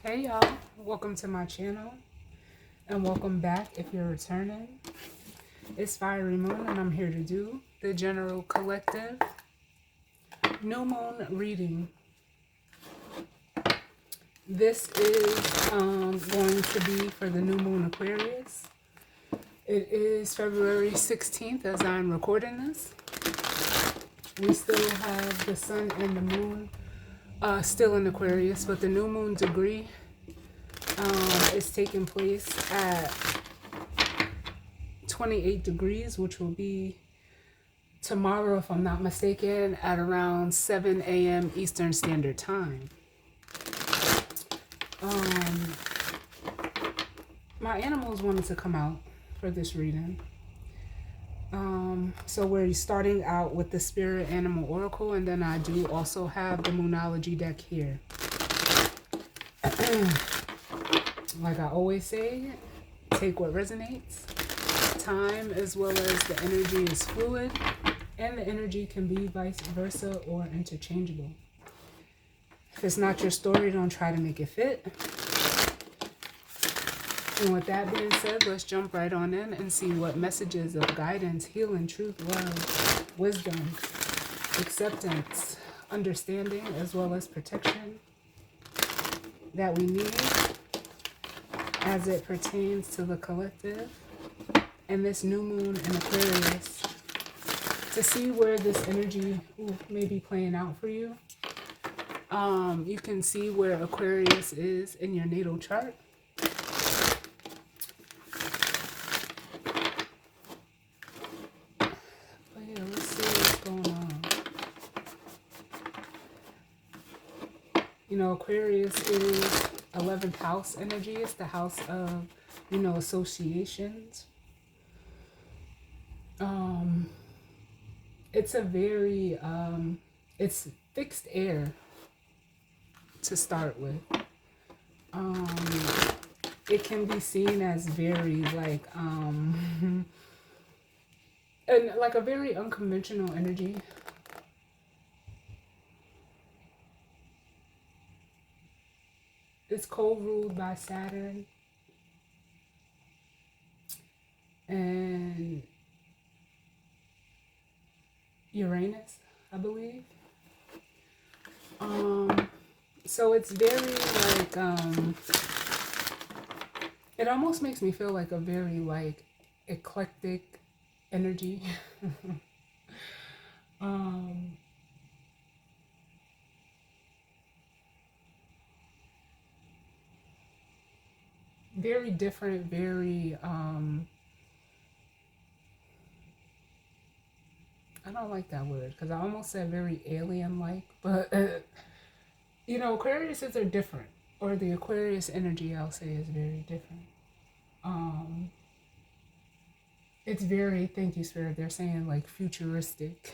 Hey y'all, welcome to my channel and welcome back if you're returning. It's Fiery Moon and I'm here to do the general collective new moon reading. This is going to be for the new moon Aquarius. It is February 16th as I'm recording this. We still have the sun and the moon still in Aquarius, but the new moon degree is taking place at 28 degrees, which will be tomorrow, if I'm not mistaken, at around 7 a.m. Eastern Standard Time. My animals wanted to come out for this reading. So we're starting out with the Spirit Animal Oracle, and then I do also have the Moonology deck here. Like I always say, take what resonates. Time as well as the energy is fluid, and the energy can be vice versa or interchangeable. If it's not your story, don't try to make it fit. And with that being said, let's jump right on in and see what messages of guidance, healing, truth, love, wisdom, acceptance, understanding, as well as protection that we need as it pertains to the collective and this new moon in Aquarius, to see where this energy may be playing out for you. You can see where Aquarius is in your natal chart. But yeah, let's see what's going on. You know, Aquarius is 11th house energy. It's the house of, associations. It's a very, it's fixed air to start with. It can be seen as very like, and like a very unconventional energy. It's co-ruled by Saturn and Uranus, I believe. So it's very like, it almost makes me feel like a very like eclectic energy. Very different, very, I don't like that word because I almost said very alien-like, but, Aquariuses are different, or the Aquarius energy, I'll say, is very different. It's very, thank you, Spirit, they're saying like futuristic.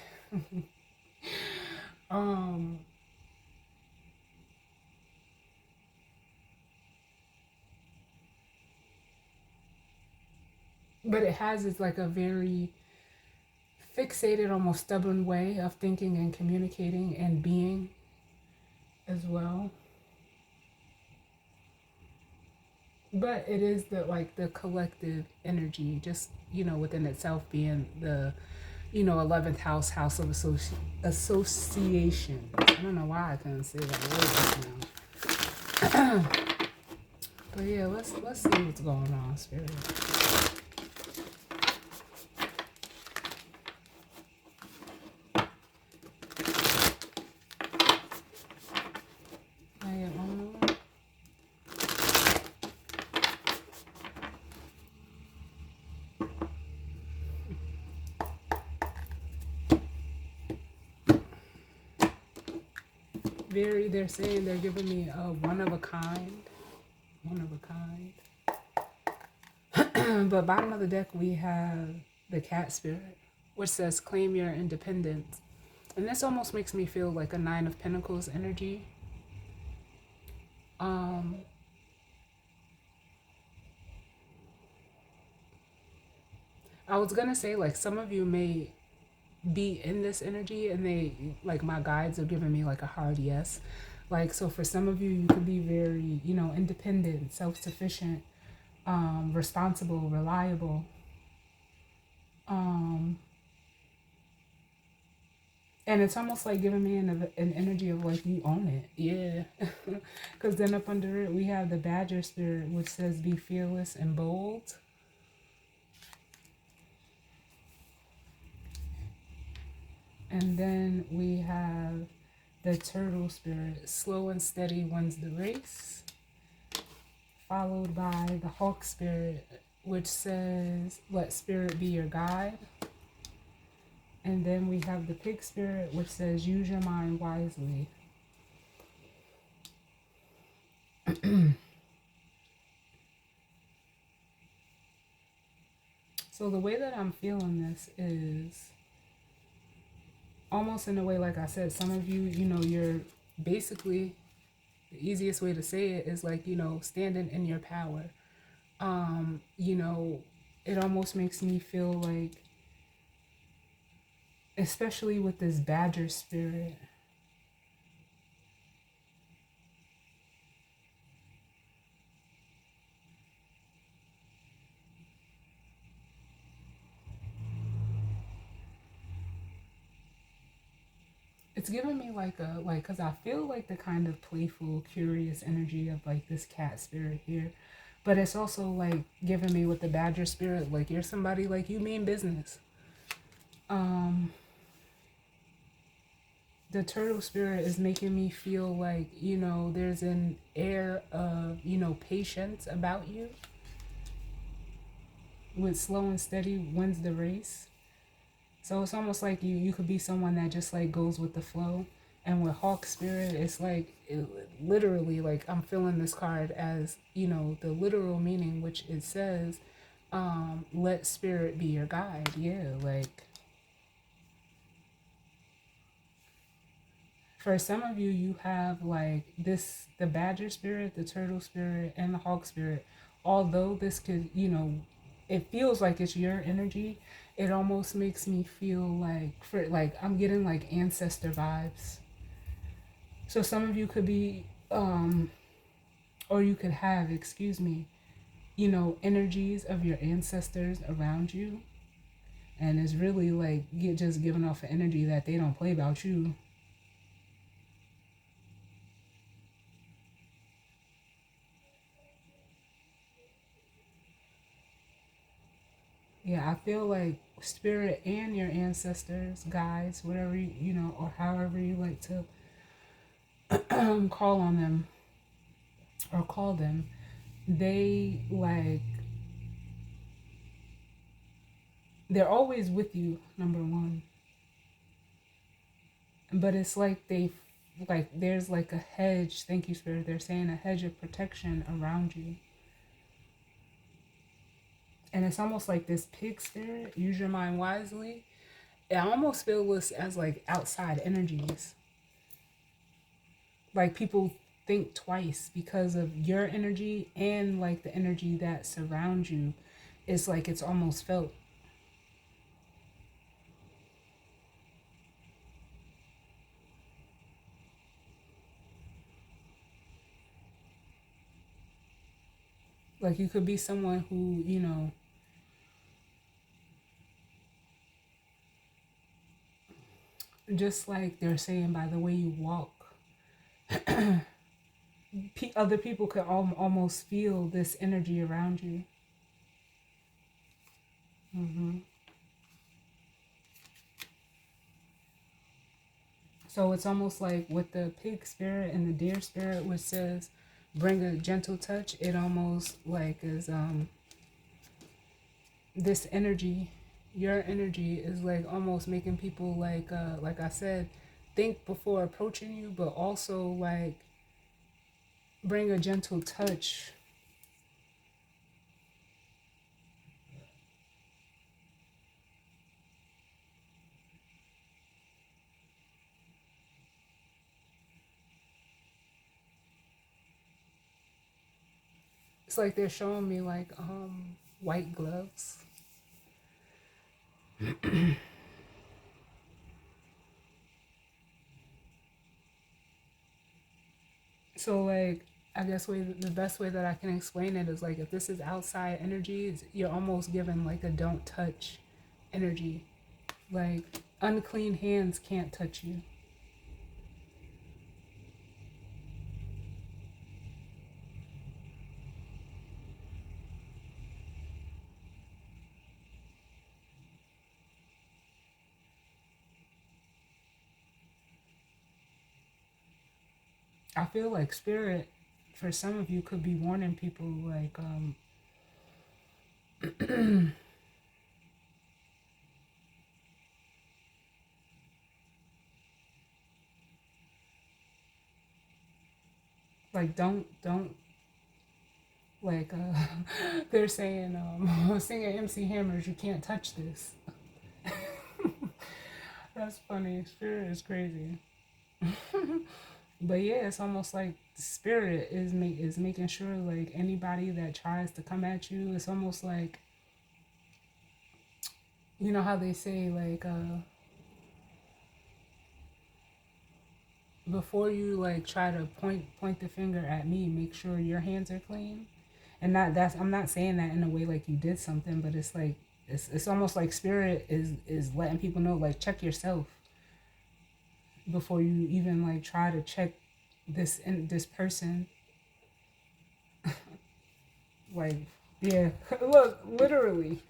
But it has it's like a very fixated, almost stubborn way of thinking and communicating and being as well. But it is the collective energy, just, within itself being the, 11th house of association. I don't know why I couldn't say that word just now. But yeah, let's see what's going on, Spirit. They're saying they're giving me a one of a kind. But bottom of the deck we have the cat spirit, which says claim your independence. And this almost makes me feel like a 9 of Pentacles energy. I was gonna say, like, some of you may be in this energy and they, like, my guides are giving me like a hard yes. Like, so for some of you, you could be very, independent, self-sufficient, responsible, reliable. Um, and it's almost like giving me an energy of like you own it. Yeah. Because then up under it, we have the Badger spirit, which says be fearless and bold. And then we have the Turtle spirit, slow and steady wins the race. Followed by the Hawk spirit, which says let spirit be your guide. And then we have the Pig spirit, which says use your mind wisely. So the way that I'm feeling this is almost in a way, like I said, some of you, you're basically, the easiest way to say it is like, standing in your power. It almost makes me feel like, especially with this Badger spirit, it's giving me like because I feel like the kind of playful, curious energy of like this cat spirit here. But it's also like giving me with the Badger spirit, like you're somebody like you mean business. Um, the Turtle spirit is making me feel like, there's an air of, patience about you. With slow and steady wins the race. So it's almost like you could be someone that just like goes with the flow. And with Hawk Spirit, it's like literally like I'm feeling this card as, the literal meaning, which it says, let spirit be your guide. Yeah, like for some of you, you have like this the Badger Spirit, the Turtle Spirit, and the Hawk Spirit. Although this could, it feels like it's your energy, it almost makes me feel like I'm getting like ancestor vibes. So some of you could be or you could have, excuse me, energies of your ancestors around you. And it's really like just giving off an energy that they don't play about you. Yeah, I feel like spirit and your ancestors, guides, whatever or however you like to call on them or call them, they like they're always with you. Number one, but it's like there's like a hedge. Thank you, spirit. They're saying a hedge of protection around you, and it's almost like this pig spirit. Use your mind wisely. I almost feel this as like outside energies. Like people think twice because of your energy and like the energy that surrounds you. It's like it's almost felt. Like you could be someone who, just like they're saying by the way you walk, other people could almost feel this energy around you. hmm So it's almost like with the pig spirit and the deer spirit, which says bring a gentle touch, it almost like is this energy, your energy is like almost making people like I said, think before approaching you, but also like bring a gentle touch. It's like they're showing me like white gloves. So like, I guess the best way that I can explain it is like, if this is outside energies, you're almost given like a don't touch energy. Like, unclean hands can't touch you. I feel like spirit for some of you could be warning people like like don't like they're saying singing MC Hammers, you can't touch this. That's funny. Spirit is crazy. But yeah, it's almost like spirit is making sure like anybody that tries to come at you, it's almost like, you know how they say like before you like try to point the finger at me, make sure your hands are clean. And not that's I'm not saying that in a way like you did something, but it's like it's almost like spirit is letting people know like check yourself before you even like try to check this person. Like, yeah, look, literally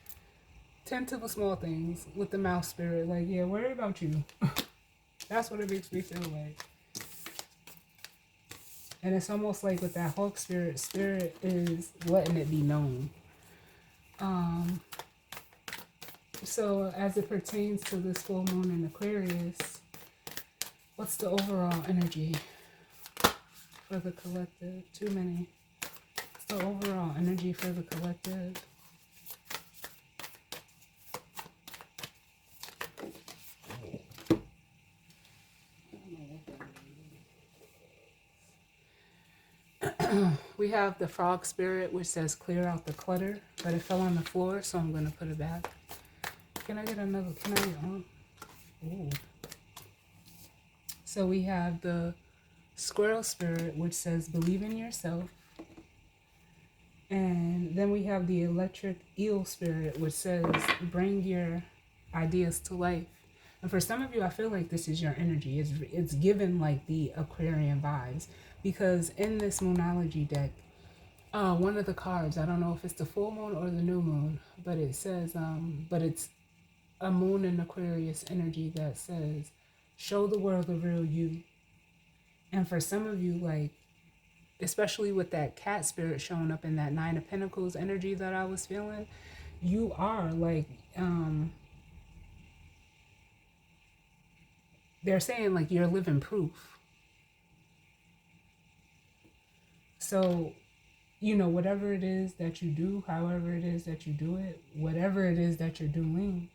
tend to the small things with the mouse spirit. Like, yeah, worry about you. That's what it makes me feel like. And it's almost like with that Hawk spirit, spirit is letting it be known. So as it pertains to this full moon in Aquarius, what's the overall energy for the collective? Too many. What's the overall energy for the collective? We have the frog spirit, which says clear out the clutter, but it fell on the floor, so I'm going to put it back. Can I get another? Can I get on? Ooh. So we have the squirrel spirit, which says believe in yourself. And then we have the electric eel spirit, which says bring your ideas to life. And for some of you, I feel like this is your energy. It's given like the Aquarian vibes, because in this moonology deck, one of the cards, I don't know if it's the full moon or the new moon, but it says, but it's a moon in Aquarius energy that says, show the world the real you. And for some of you, like, especially with that cat spirit showing up in that Nine of Pentacles energy that I was feeling, you are like, they're saying like you're living proof. So, you know, whatever it is that you do, however it is that you do it, whatever it is that you're doing,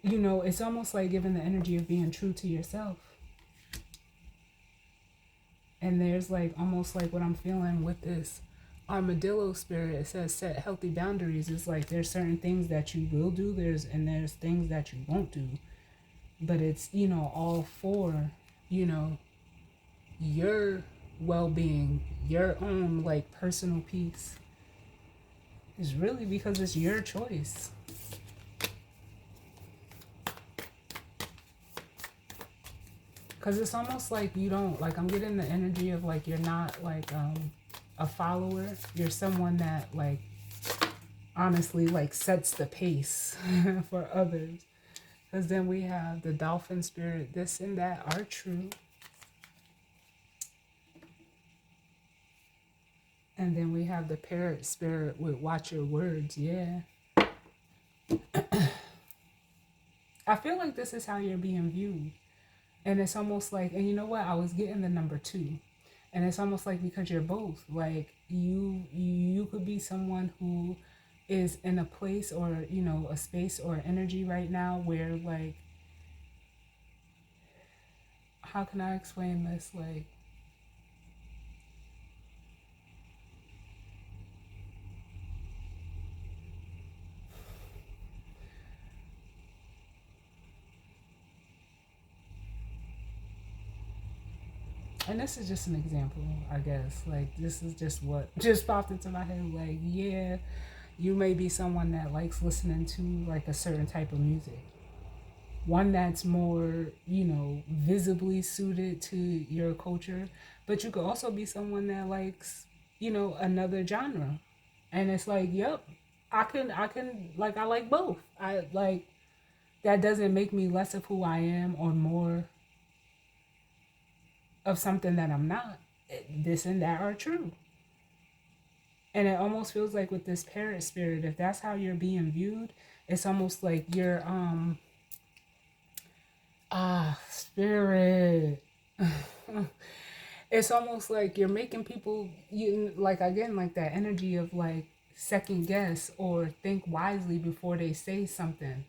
you know, it's almost like giving the energy of being true to yourself. And there's like almost like what I'm feeling with this armadillo spirit. It says set healthy boundaries. It's like there's certain things that you will do, there's things that you won't do. But it's, you know, all for, you know, your well-being, your own like personal peace. It's really because it's your choice. Because it's almost like you don't, like, I'm getting the energy of like you're not like a follower. You're someone that like honestly like sets the pace for others. Because then we have the dolphin spirit. This and that are true. And then we have the parrot spirit with watch your words. Yeah. I feel like this is how you're being viewed. And it's almost like, and you know what? I was getting the number 2. And it's almost like because you're both, like you could be someone who is in a place or, you know, a space or energy right now where like, how can I explain this? Like, And this is just an example, I guess. Like, this is just what just popped into my head. Like, yeah, you may be someone that likes listening to like a certain type of music, one that's more, visibly suited to your culture, but you could also be someone that likes, another genre. And it's like, yep, I can like, I like both. I like, that doesn't make me less of who I am or more of something that I'm not. This and that are true. And it almost feels like with this parrot spirit, if that's how you're being viewed, it's almost like you're spirit. It's almost like you're making people, you like, again, like that energy of like second guess or think wisely before they say something.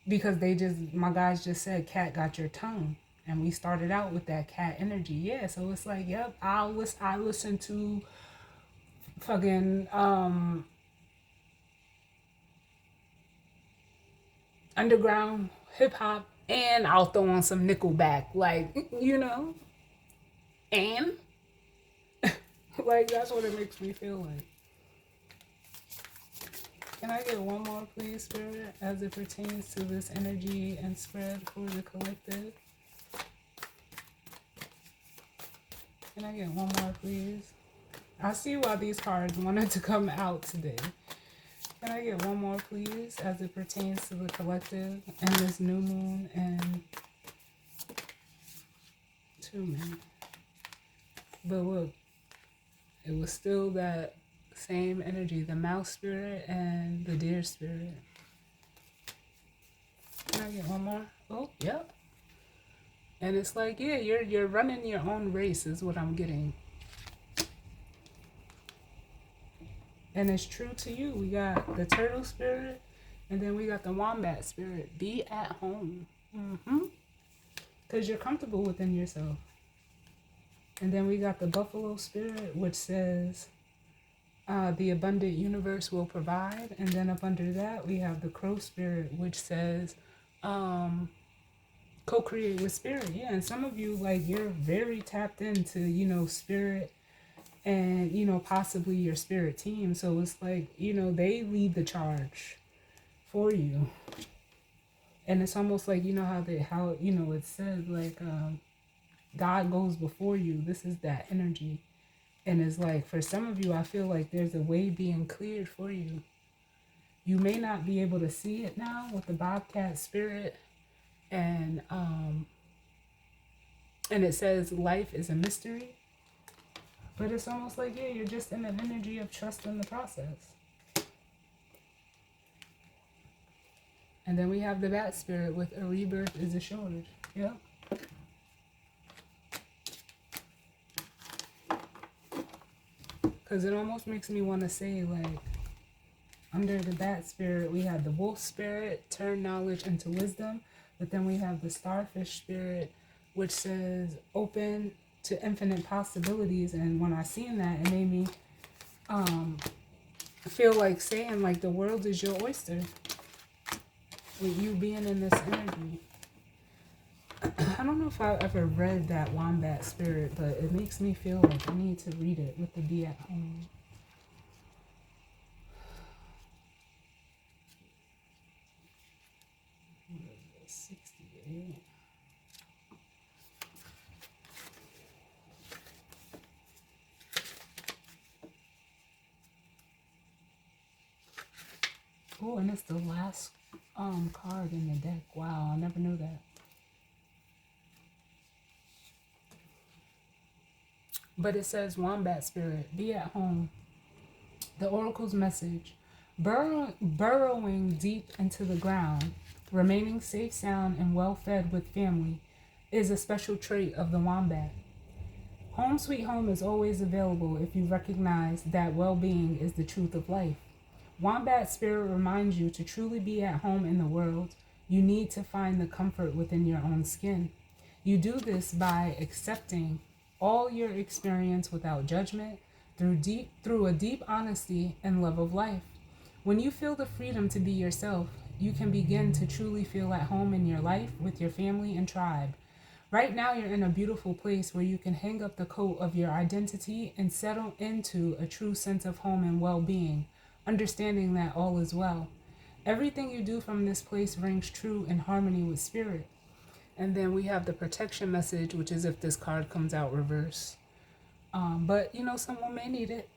Because they just, my guys just said, cat got your tongue. And we started out with that cat energy. Yeah, so it's like, yep, I listen to fucking underground hip hop, and I'll throw on some Nickelback, like, and like, that's what it makes me feel like. Can I get one more, please, Spirit, as it pertains to this energy and spread for the collective? Can I get one more, please? I see why these cards wanted to come out today. Can I get one more, please, as it pertains to the collective and this new moon and 2 men? But look, it was still that same energy, the mouse spirit and the deer spirit. Can I get one more? Oh, yep. And it's like, yeah, you're running your own race is what I'm getting. And it's true to you. We got the turtle spirit, and then we got the wombat spirit. Be at home. Because you're comfortable within yourself. And then we got the buffalo spirit, which says the abundant universe will provide. And then up under that, we have the crow spirit, which says co-create with spirit. Yeah, and some of you, like, you're very tapped into, spirit and, possibly your spirit team. So it's like, they lead the charge for you. And it's almost like, how it says, like, God goes before you. This is that energy. And it's like, for some of you, I feel like there's a way being cleared for you. You may not be able to see it now with the bobcat spirit. And it says life is a mystery. But it's almost like, yeah, you're just in an energy of trust in the process. And then we have the bat spirit with a rebirth is assured. Yep. Because it almost makes me want to say, like, under the bat spirit, we have the wolf spirit, turn knowledge into wisdom. But then we have the starfish spirit, which says open to infinite possibilities. And when I seen that, it made me feel like saying, like, the world is your oyster. With you being in this energy. I don't know if I ever read that wombat spirit, but it makes me feel like I need to read it with the be at home. What is this? 68. Oh, and it's the last card in the deck. Wow, I never knew that. But it says, wombat spirit, be at home. The oracle's message: burrowing deep into the ground, remaining safe, sound, and well-fed with family is a special trait of the wombat. Home sweet home is always available if you recognize that well-being is the truth of life. Wombat spirit reminds you to truly be at home in the world. You need to find the comfort within your own skin. You do this by accepting all your experience without judgment, through a deep honesty and love of life. When you feel the freedom to be yourself, you can begin to truly feel at home in your life with your family and tribe. Right now, you're in a beautiful place where you can hang up the coat of your identity and settle into a true sense of home and well being, understanding that all is well. Everything you do from this place rings true in harmony with spirit. And then we have the protection message, which is if this card comes out reverse. But someone may need it.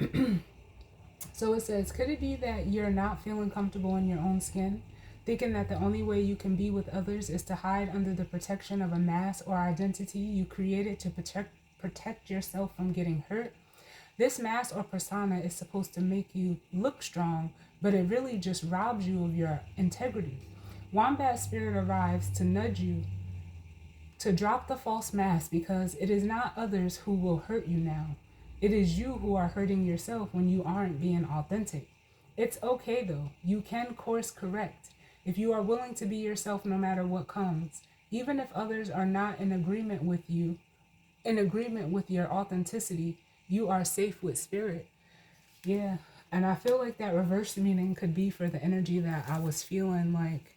So it says, could it be that you're not feeling comfortable in your own skin? Thinking that the only way you can be with others is to hide under the protection of a mask or identity you created to protect yourself from getting hurt? This mask or persona is supposed to make you look strong, but it really just robs you of your integrity. Wombat Spirit arrives to nudge you to drop the false mask because it is not others who will hurt you now. It is you who are hurting yourself when you aren't being authentic. It's okay though. You can course correct if you are willing to be yourself no matter what comes. Even if others are not in agreement with you, in agreement with your authenticity, you are safe with spirit. Yeah. And I feel like that reverse meaning could be for the energy that I was feeling like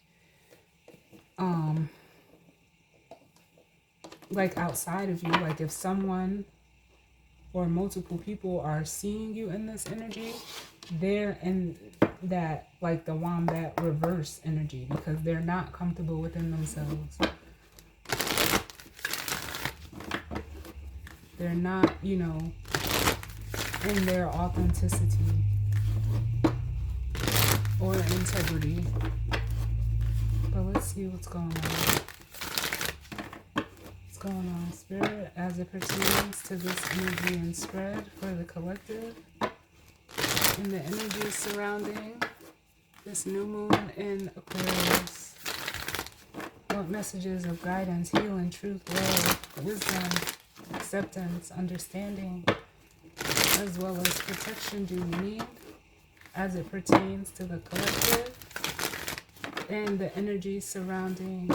outside of you. Like if someone or multiple people are seeing you in this energy, they're in that, like the wombat reverse energy, because they're not comfortable within themselves. They're not, in their authenticity or integrity. But let's see what's going on. What's going on, Spirit, as it pertains to this energy and spread for the collective, and the energies surrounding this new moon in Aquarius. What messages of guidance, healing, truth, love, wisdom, acceptance, understanding, as well as protection do you need as it pertains to the collective and the energy surrounding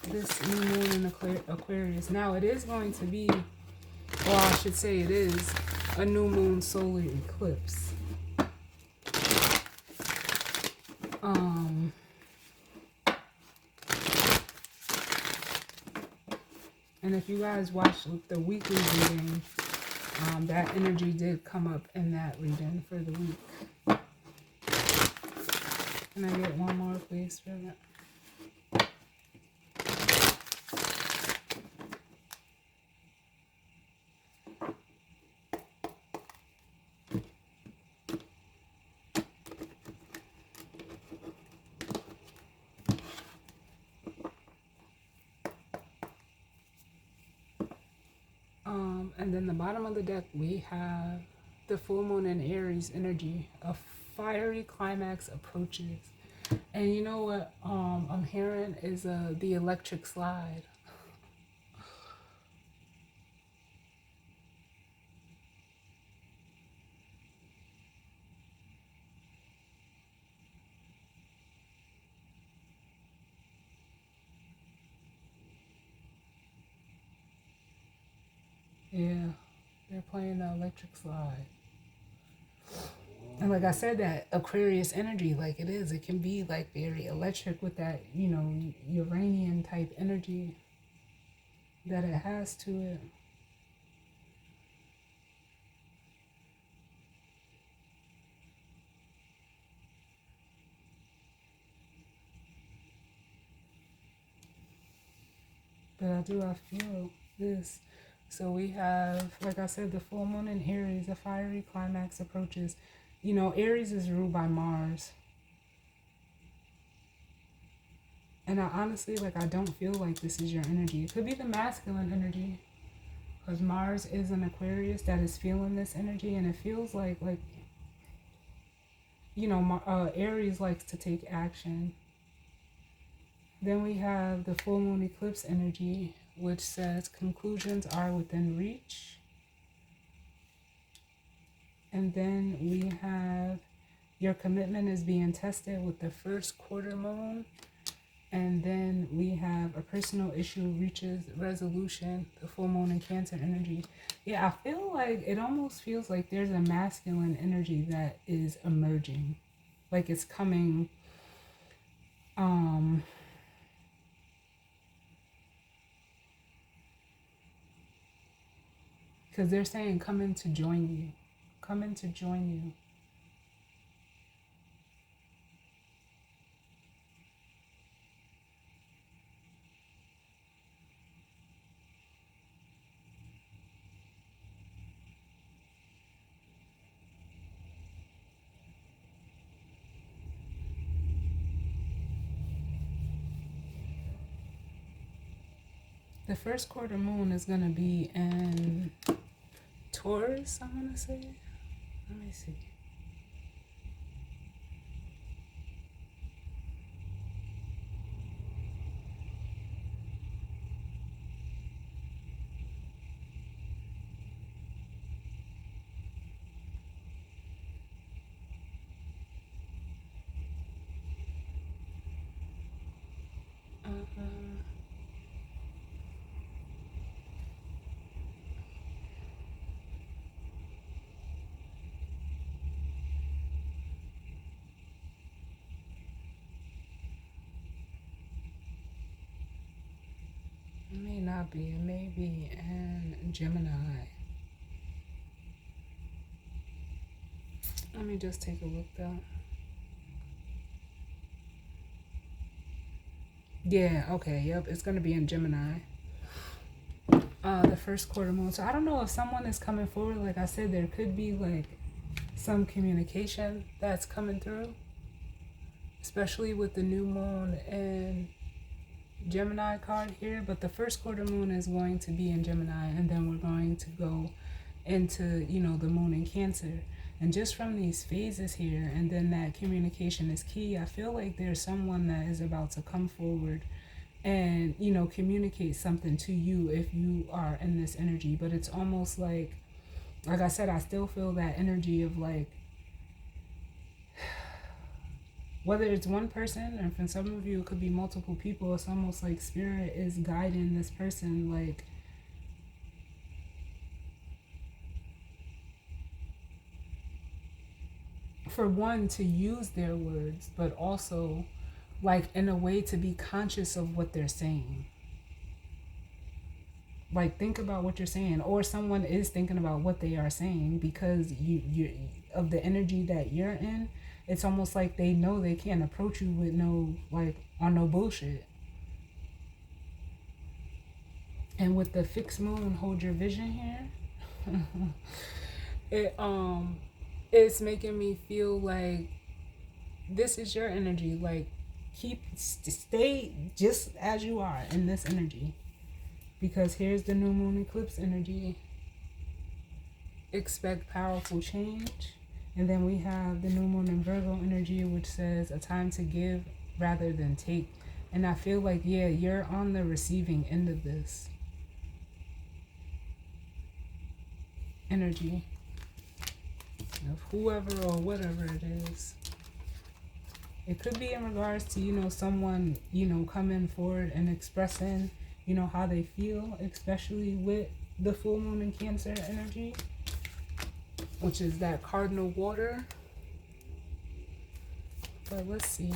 this new moon in Aquarius? Now it is going to be, or I should say it is, a new moon solar eclipse. And if you guys watched the weekly reading, that energy did come up in that reading for the week. Can I get one more, please, for that? And then the bottom of the deck, we have the full moon in Aries energy. A fiery climax approaches. And you know what I'm hearing is the electric slide. Yeah, they're playing the electric slide. And like I said, that Aquarius energy, like it can be like very electric with that, Uranian type energy that it has to it. But I feel this. So we have, like I said, the full moon in Aries, a fiery climax approaches. Aries is ruled by Mars. And I honestly, I don't feel like this is your energy. It could be the masculine energy. Because Mars is an Aquarius that is feeling this energy. And it feels like Aries likes to take action. Then we have the full moon eclipse energy, which says conclusions are within reach. And then we have your commitment is being tested with the first quarter moon. And then we have a personal issue reaches resolution, the full moon in Cancer energy. Yeah, I feel like it almost feels like there's a masculine energy that is emerging. Like it's coming, Because they're saying come in to join you. Come in to join you. The first quarter moon is going to be in Taurus, I'm going to say. Let me see. It may not be. It may be in Gemini. Let me just take a look though. Yeah, okay, yep, it's going to be in Gemini. The first quarter moon. So I don't know if someone is coming forward. Like I said, there could be like some communication that's coming through, especially with the new moon and Gemini card here. But the first quarter moon is going to be in Gemini, and then we're going to go into, you know, the moon in Cancer. And just from these phases here, and then that communication is key. I feel like there's someone that is about to come forward and, you know, communicate something to you if you are in this energy. But it's almost like I said, I still feel that energy of like, whether it's one person, or for some of you it could be multiple people, it's almost like spirit is guiding this person, like, for one, to use their words, but also like in a way to be conscious of what they're saying. Like, think about what you're saying, or someone is thinking about what they are saying, because you of the energy that you're in. It's almost like they know they can't approach you with no, like, on no bullshit. And with the fixed moon, hold your vision here. It's making me feel like this is your energy. Like, stay just as you are in this energy. Because here's the new moon eclipse energy. Expect powerful change. And then we have the new moon in Virgo energy, which says a time to give rather than take. And I feel like, yeah, you're on the receiving end of this energy of whoever or whatever it is. It could be in regards to, you know, someone, you know, coming forward and expressing, you know, how they feel, especially with the full moon in Cancer energy, which is that cardinal water. But let's see.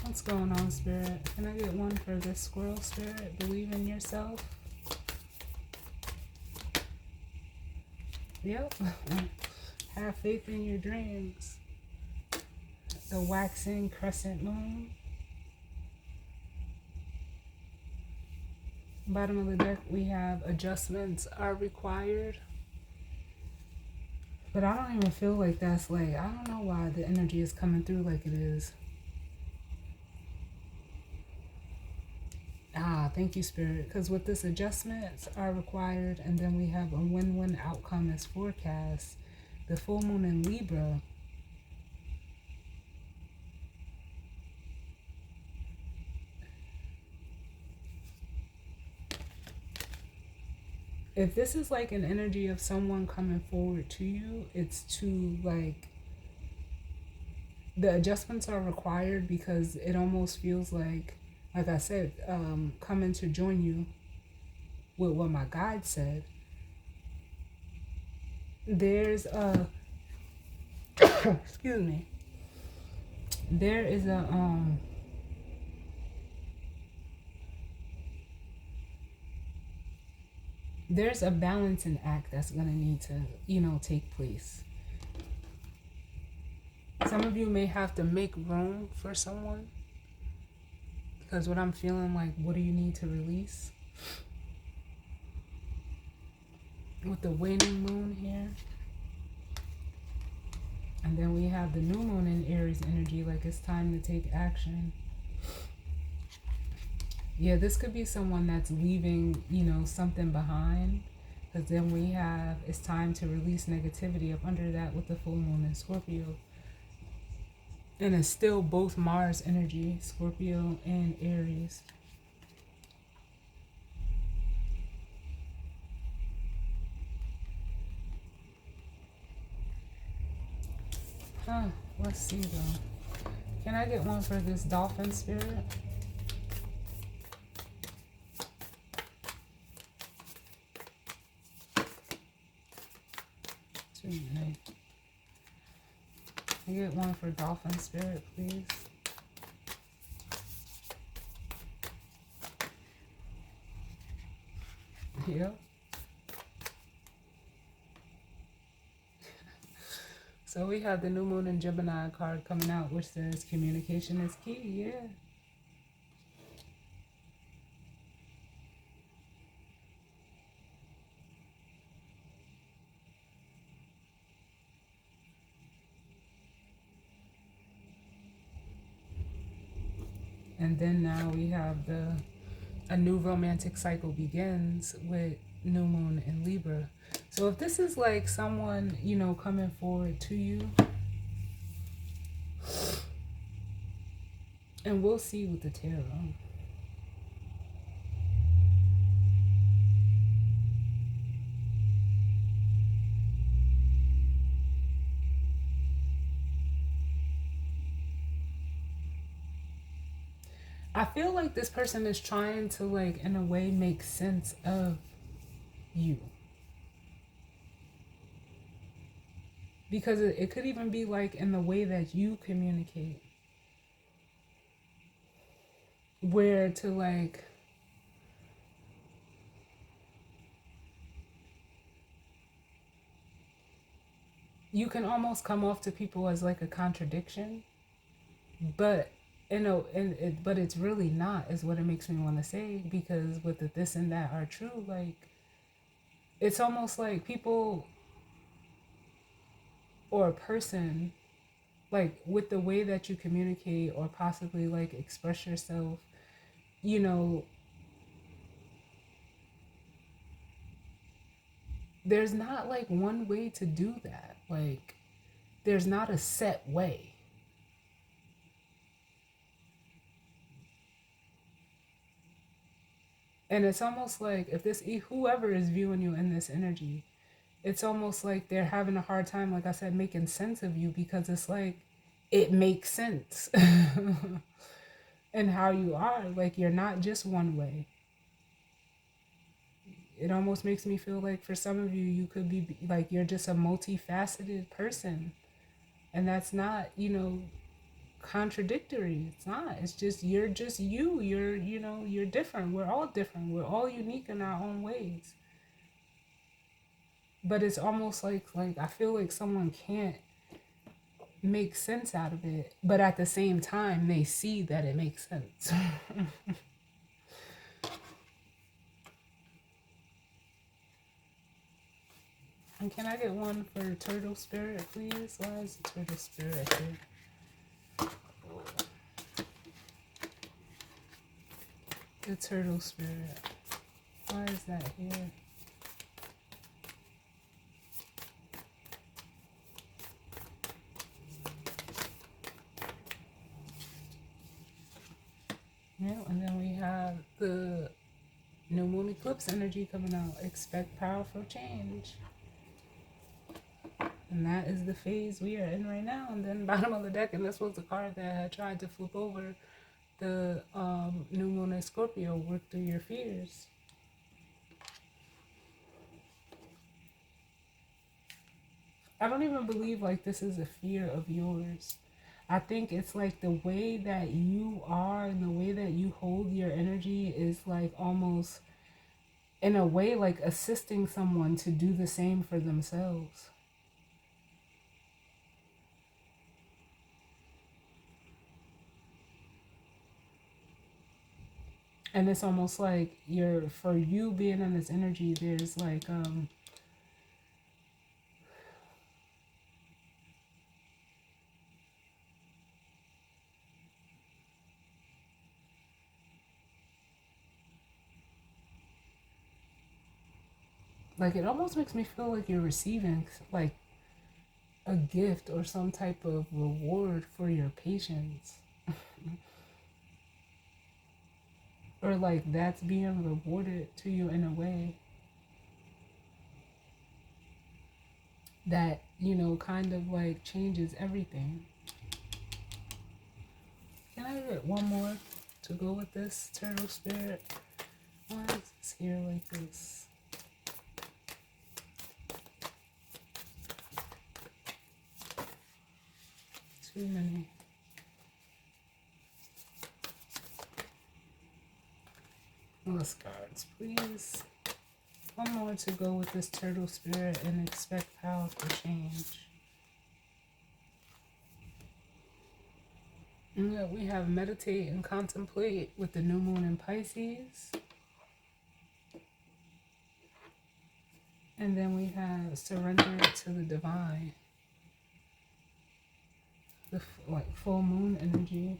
What's going on, Spirit? Can I get one for this squirrel, Spirit? Believe in yourself. Yep. Have faith in your dreams. The waxing crescent moon. Bottom of the deck, we have adjustments are required. But I don't even feel like that's like, I don't know why the energy is coming through like it is. Thank you, Spirit. Because with this, adjustments are required, and then we have a win-win outcome as forecast. The full moon in Libra. If this is like an energy of someone coming forward to you, it's to like, the adjustments are required because it almost feels like I said, coming to join you with what my guide said. There's a, excuse me, there is a, there's a balancing act that's going to need to, take place. Some of you may have to make room for someone, because what I'm feeling like, what do you need to release? With the waning moon here. And then we have the new moon in Aries energy, like it's time to take action. Yeah, this could be someone that's leaving, something behind. Because then we have, it's time to release negativity up under that with the full moon in Scorpio. And it's still both Mars energy, Scorpio and Aries. Let's see though. Can I get one for this dolphin spirit? Can I get one for dolphin spirit, please? Yep. So we have the new moon in Gemini card coming out, which says communication is key. Yeah. And then now we have a new romantic cycle begins with new moon in Libra. So if this is like someone, coming forward to you, and we'll see with the tarot. I feel like this person is trying to, like, in a way, make sense of you. Because it could even be, like, in the way that you communicate. Where to, like, you can almost come off to people as, like, a contradiction. But but it's really not, is what it makes me want to say, because with the this and that are true, like, it's almost like people or a person, like, with the way that you communicate or possibly, like, express yourself, there's not, like, one way to do that. Like, there's not a set way. And it's almost like if whoever is viewing you in this energy, it's almost like they're having a hard time, like I said, making sense of you, because it's like, it makes sense. And how you are, like, you're not just one way. It almost makes me feel like for some of you, you could be like, you're just a multifaceted person. And that's not, contradictory. It's not. It's just, you're just you. You're different. We're all different. We're all unique in our own ways. But it's almost like I feel like someone can't make sense out of it, but at the same time they see that it makes sense. And can I get one for turtle spirit, please? Why is the turtle spirit here? The turtle spirit. Why is that here? Yeah, and then we have the new moon eclipse energy coming out. Expect powerful change. And that is the phase we are in right now. And then bottom of the deck, and this was the card that had tried to flip over, the new moon in Scorpio. Work through your fears. I don't even believe like this is a fear of yours. I think it's like the way that you are and the way that you hold your energy is like almost in a way, like assisting someone to do the same for themselves. And it's almost like for you being in this energy, there's like it almost makes me feel like you're receiving like a gift or some type of reward for your patience. Or like that's being rewarded to you in a way that, kind of like changes everything. Can I get one more to go with this turtle spirit? Why is this here like this? Too many. Less cards, please. One more to go with this turtle spirit and expect powerful change. And we have meditate and contemplate with the new moon in Pisces. And then we have surrender to the divine. The like full moon energy.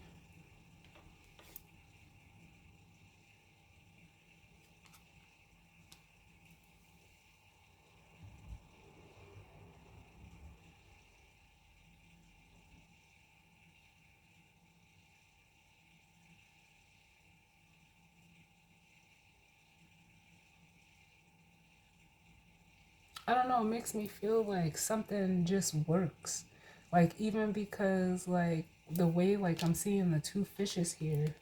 I don't know, it makes me feel like something just works. Like even because like the way like I'm seeing the two fishes here,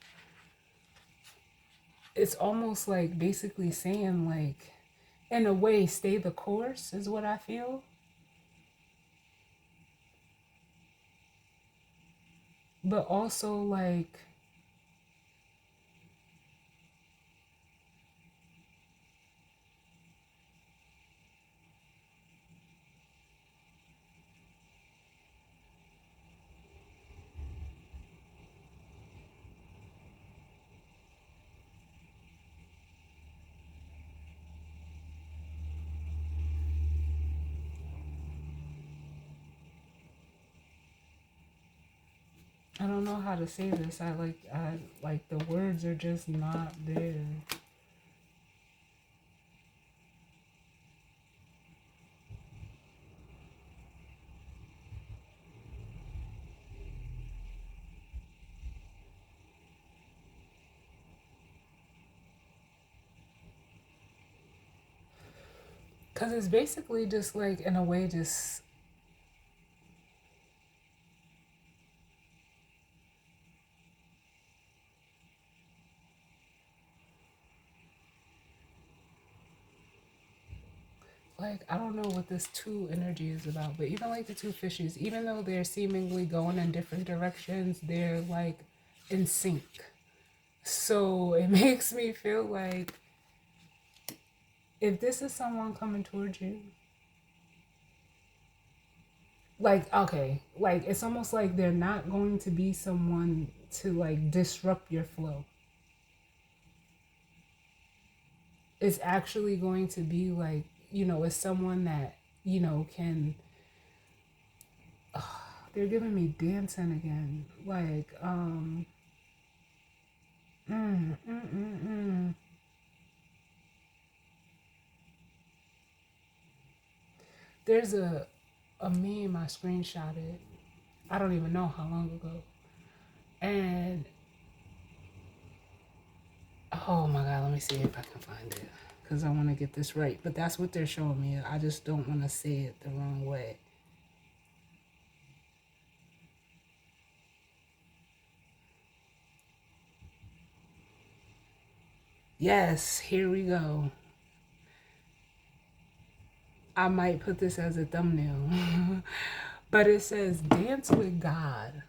it's almost like basically saying like in a way stay the course is what I feel. But also like I don't know how to say this. I like the words are just not there. Cause it's basically just like in a way just like I don't know what this two energy is about, but even like the two fishes, even though they're seemingly going in different directions, they're like in sync. So it makes me feel like if this is someone coming towards you, like okay, like it's almost like they're not going to be someone to like disrupt your flow. It's actually going to be like, it's someone that, can they're giving me dancing again. Like, mm, mm, mm, mm. There's a meme I screenshotted. I don't even know how long ago. And oh my God, let me see if I can find it. Because I want to get this right. But that's what they're showing me. I just don't want to say it the wrong way. Yes, here we go. I might put this as a thumbnail. But it says, dance with God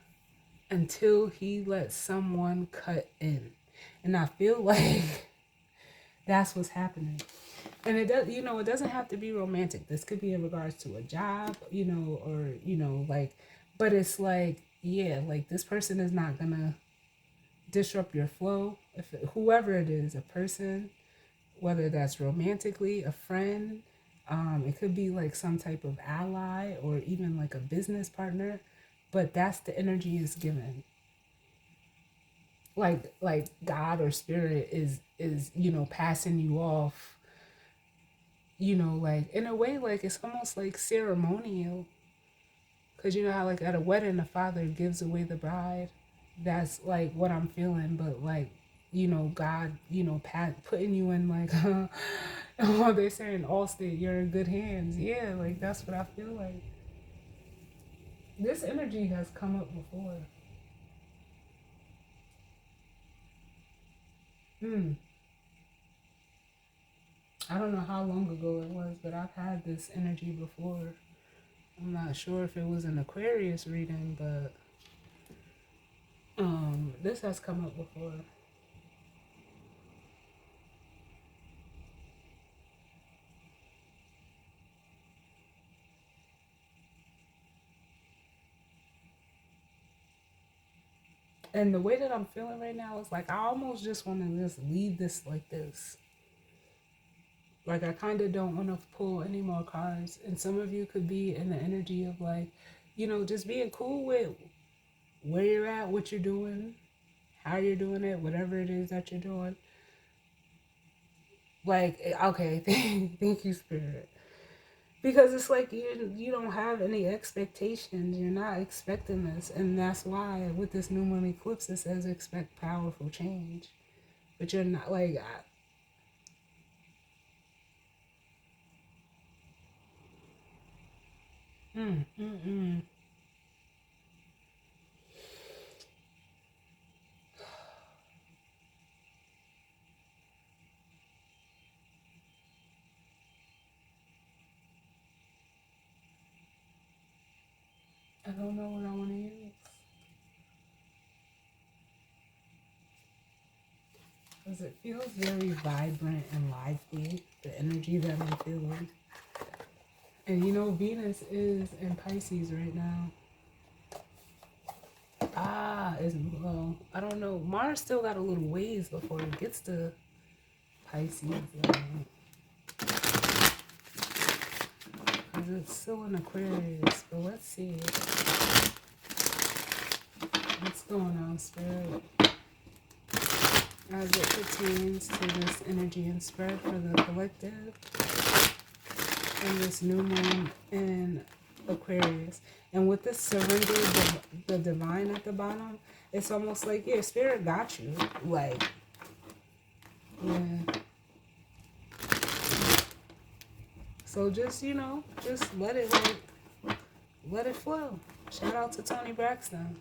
until he lets someone cut in. And I feel like that's what's happening. And it does, it doesn't have to be romantic. This could be in regards to a job, or, like, but it's like, yeah, like this person is not gonna disrupt your flow. If whoever it is, a person, whether that's romantically, a friend, it could be like some type of ally or even like a business partner, but that's the energy is given. Like God or spirit is passing you off, like in a way, like it's almost like ceremonial, because you know how like at a wedding the father gives away the bride. That's like what I'm feeling, but like God, putting you in like oh, they're saying all state you're in good hands. Yeah, like that's what I feel like. This energy has come up before. Hmm. I don't know how long ago it was, but I've had this energy before. I'm not sure if it was an Aquarius reading, but this has come up before. And the way that I'm feeling right now is like I almost just want to just leave this like this. Like I kind of don't want to pull any more cards. And some of you could be in the energy of like, just being cool with where you're at, what you're doing, how you're doing it, whatever it is that you're doing. Like, okay, thank you, Spirit. Because it's like you don't have any expectations. You're not expecting this, and that's why with this new moon eclipse it says expect powerful change. But you're not like mm, mm, mm. I don't know what I want to use because it feels very vibrant and lively. The energy that I'm feeling, and Venus is in Pisces right now. Is well, I don't know. Mars still got a little ways before it gets to Pisces. Because it's still in Aquarius. But let's see. What's going on, Spirit? As it pertains to this energy and spread for the collective and this new moon in Aquarius. And with this surrender, the divine at the bottom, it's almost like, yeah, Spirit got you. Like, yeah. So just, just let it let it flow. Shout out to Tony Braxton.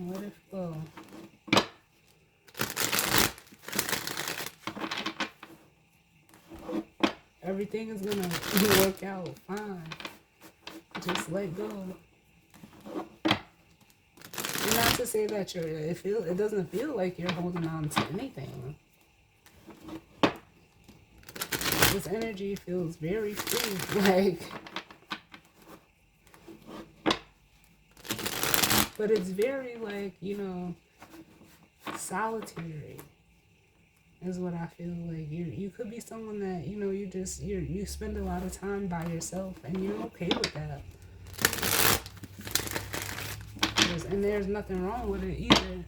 Let it flow. Everything is gonna work out fine. Just let go. And not to say that it doesn't feel like you're holding on to anything. This energy feels very free, like, but it's very like, solitary is what I feel like. You could be someone that, you spend a lot of time by yourself and you're okay with that. And there's nothing wrong with it either.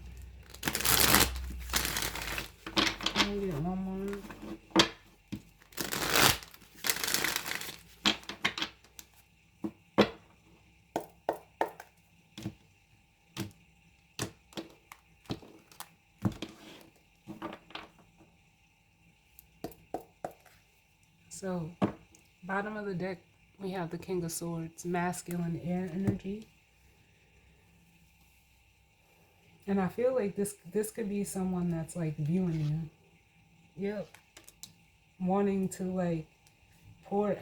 Let me get one more. So, bottom of the deck, we have the King of Swords, masculine air energy. And I feel like this could be someone that's like viewing you. Yep. Wanting to like pour,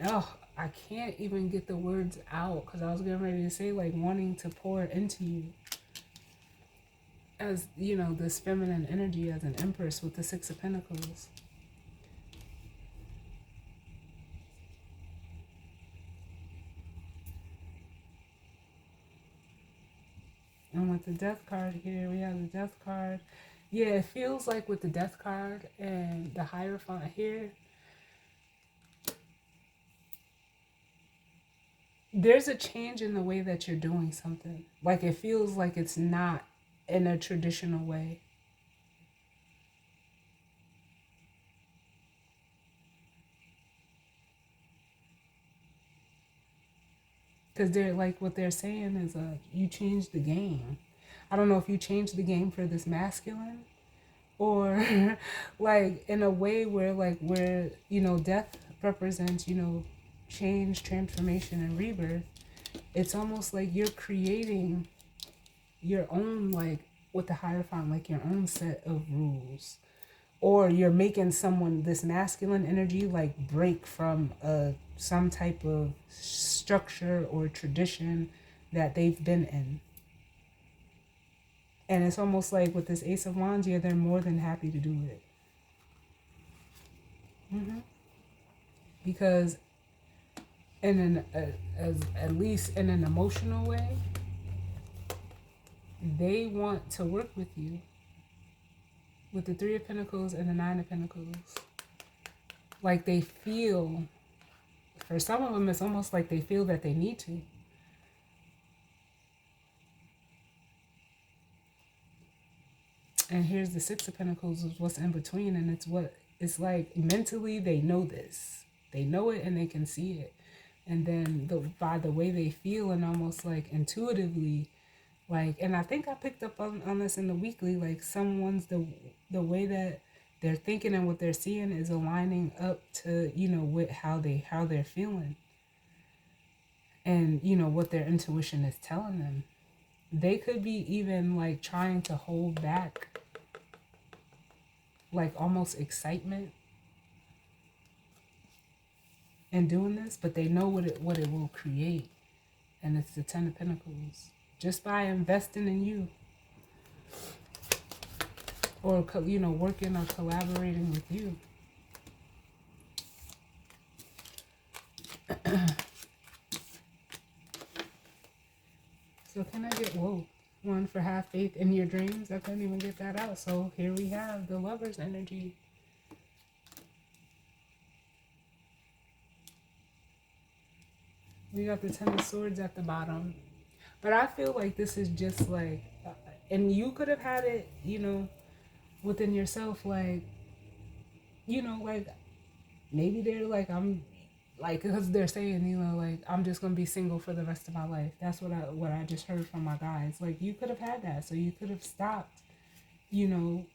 I can't even get the words out because I was getting ready to say like wanting to pour into you. as, you know, this feminine energy as an empress with the Six of Pentacles. And with the Death card here, we have the Death card. Yeah, it feels like with the Death card and the Hierophant here, there's a change in the way that you're doing something. Like it feels like it's not in a traditional way. Because they're like, what they're saying is you changed the game. I don't know if you changed the game for this masculine, or like in a way where you know, death represents, you know, change, transformation, and rebirth. It's almost like you're creating your own, like with the Hierophant, like your own set of rules, or you're making someone, this masculine energy, like break from some type of structure or tradition that they've been in. And it's almost like with this Ace of Wands, yeah, they're more than happy to do it. Because in as at least in an emotional way, they want to work with you. With the Three of Pentacles and the Nine of Pentacles, like they feel, for some of them, it's almost like they feel that they need to. And here's the Six of Pentacles, is what's in between, and it's like mentally they know this. They know it and they can see it. And then by the way they feel, and almost like intuitively, like, and I think I picked up on this in the weekly, like someone's the way that they're thinking and what they're seeing is aligning up to, you know, with how they're feeling. And, you know, what their intuition is telling them. They could be even like trying to hold back, like almost excitement in doing this, but they know what it will create. And it's the Ten of Pentacles. Just by investing in you, or, you know, working or collaborating with you. So can I get, whoa, one for have faith in your dreams? I couldn't even get that out. So here we have the Lover's energy. We got the Ten of Swords at the bottom. But I feel like this is just like, and you could have had it, you know, within yourself, like, you know, like, maybe they're like, I'm, like, because they're saying, you know, like, I'm just going to be single for the rest of my life. That's what I just heard from my guys. Like, you could have had that. So you could have stopped, you know,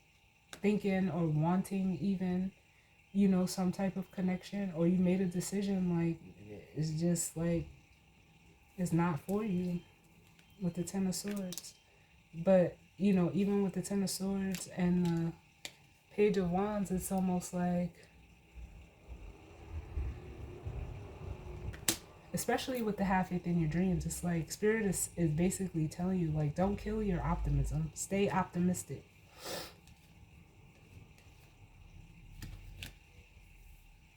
thinking or wanting even, you know, some type of connection. Or you made a decision, like, it's just, like, it's not for you with the Ten of Swords. But, you know, even with the Ten of Swords and the Page of Wands, it's almost like, especially with the have faith in your dreams, it's like Spirit is basically telling you, like, don't kill your optimism. Stay optimistic.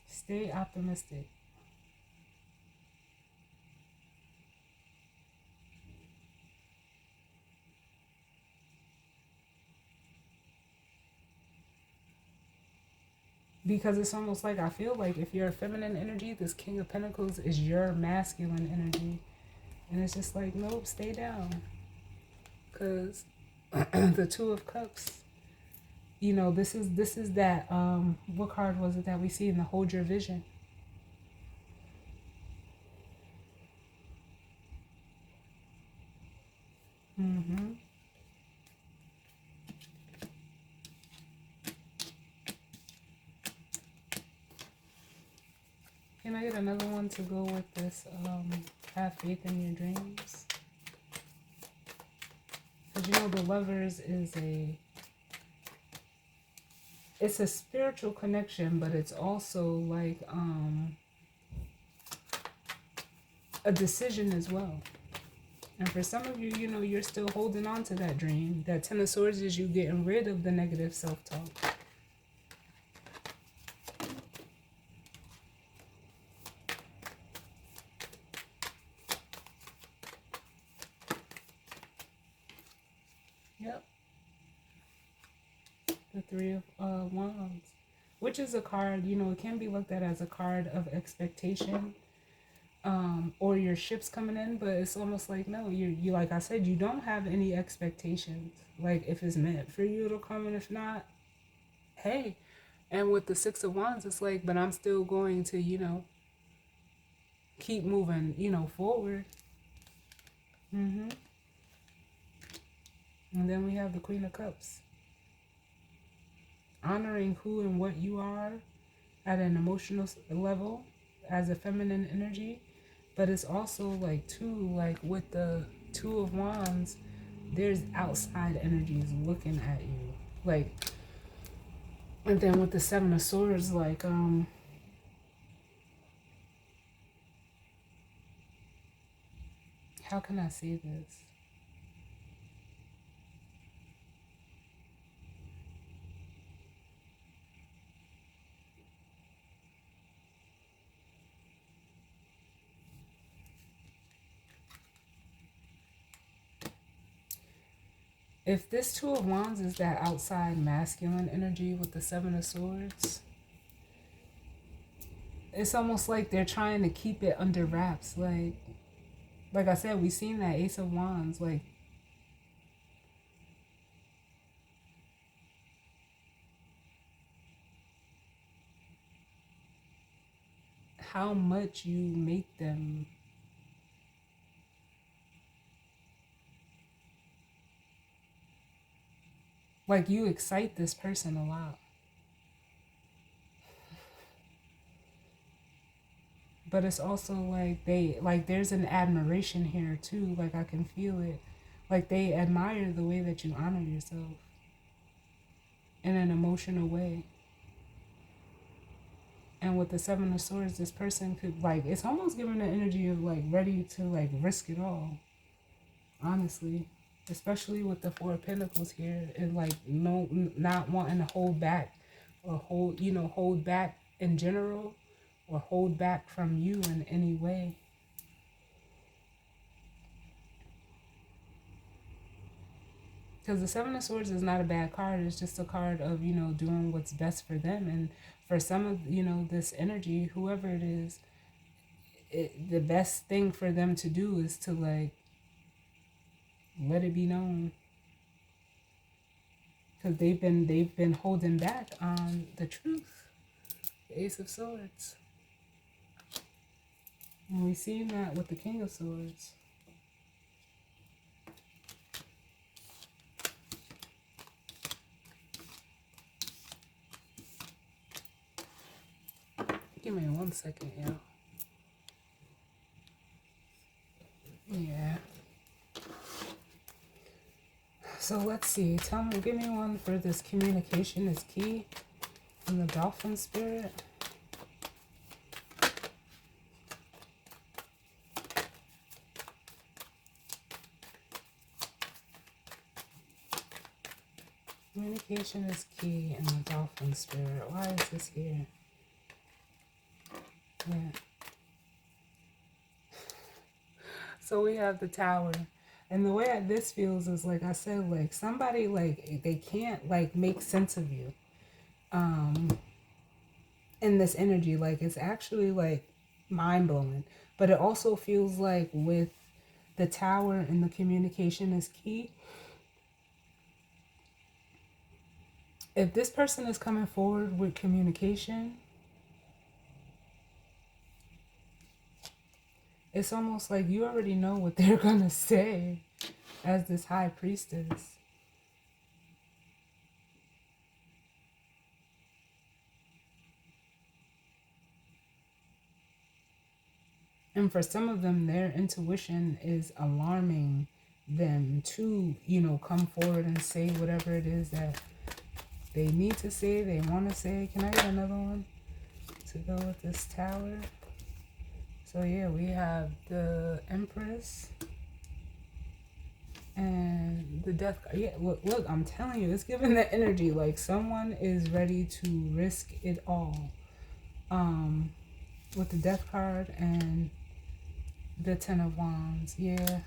Stay optimistic. Because it's almost like, I feel like if you're a feminine energy, this King of Pentacles is your masculine energy. And it's just like, nope, stay down. Because the Two of Cups, you know, this is that, what card was it that we see in the Hold Your Vision? Mm-hmm. Can I get another one to go with this, have faith in your dreams? Because, you know, the Lovers is it's a spiritual connection, but it's also like a decision as well. And for some of you, you know, you're still holding on to that dream. That Ten of Swords is you getting rid of the negative self-talk. Yep. The Three of Wands. Which is a card, you know, it can be looked at as a card of expectation. Or your ship's coming in, but it's almost like, no, you like I said, you don't have any expectations. Like, if it's meant for you, it'll come, and if not, hey. And with the Six of Wands, it's like, but I'm still going to, you know, keep moving, you know, forward. And then we have the Queen of Cups. Honoring who and what you are at an emotional level as a feminine energy. But it's also like, too, like with the Two of Wands, there's outside energies looking at you. Like, and then with the Seven of Swords, like, how can I say this? If this Two of Wands is that outside masculine energy with the Seven of Swords, it's almost like they're trying to keep it under wraps. Like I said, we've seen that Ace of Wands. Like, how much you make them like, you excite this person a lot. But it's also like there's an admiration here too. Like, I can feel it. Like, they admire the way that you honor yourself in an emotional way. And with the Seven of Swords, this person could, like, it's almost giving the energy of like ready to like risk it all. Honestly. Especially with the Four of Pentacles here, and like not wanting to hold back, or hold back in general, or hold back from you in any way. Because the Seven of Swords is not a bad card. It's just a card of, you know, doing what's best for them. And for some of, you know, this energy, whoever it is, the best thing for them to do is to like let it be known. Because they've been holding back on the truth. The Ace of Swords. And we've seen that with the King of Swords. Give me 1 second, y'all. Yeah. So let's see. Give me one for this communication is key from the Dolphin Spirit. Communication is key in the Dolphin Spirit. Why is this here? Yeah. So we have the Tower. And the way this feels is, like I said, like somebody, like they can't like make sense of you in this energy. Like, it's actually like mind-blowing. But it also feels like with the Tower and the communication is key, if this person is coming forward with communication, it's almost like you already know what they're gonna say as this High Priestess. And for some of them, their intuition is alarming them to, you know, come forward and say whatever it is that they need to say, they want to say. Can I get another one to go with this Tower? So yeah, we have the Empress. And the death card. Yeah, look, I'm telling you, it's giving the energy. Like someone is ready to risk it all. With the death card and the Ten of Wands. Yeah.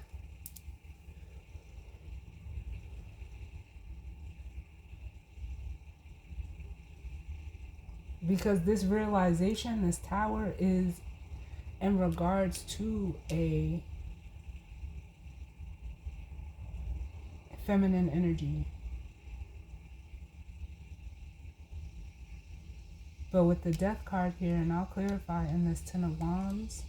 Because this realization, this tower, is in regards to a feminine energy. But with the death card here, and I'll clarify in this Ten of Wands,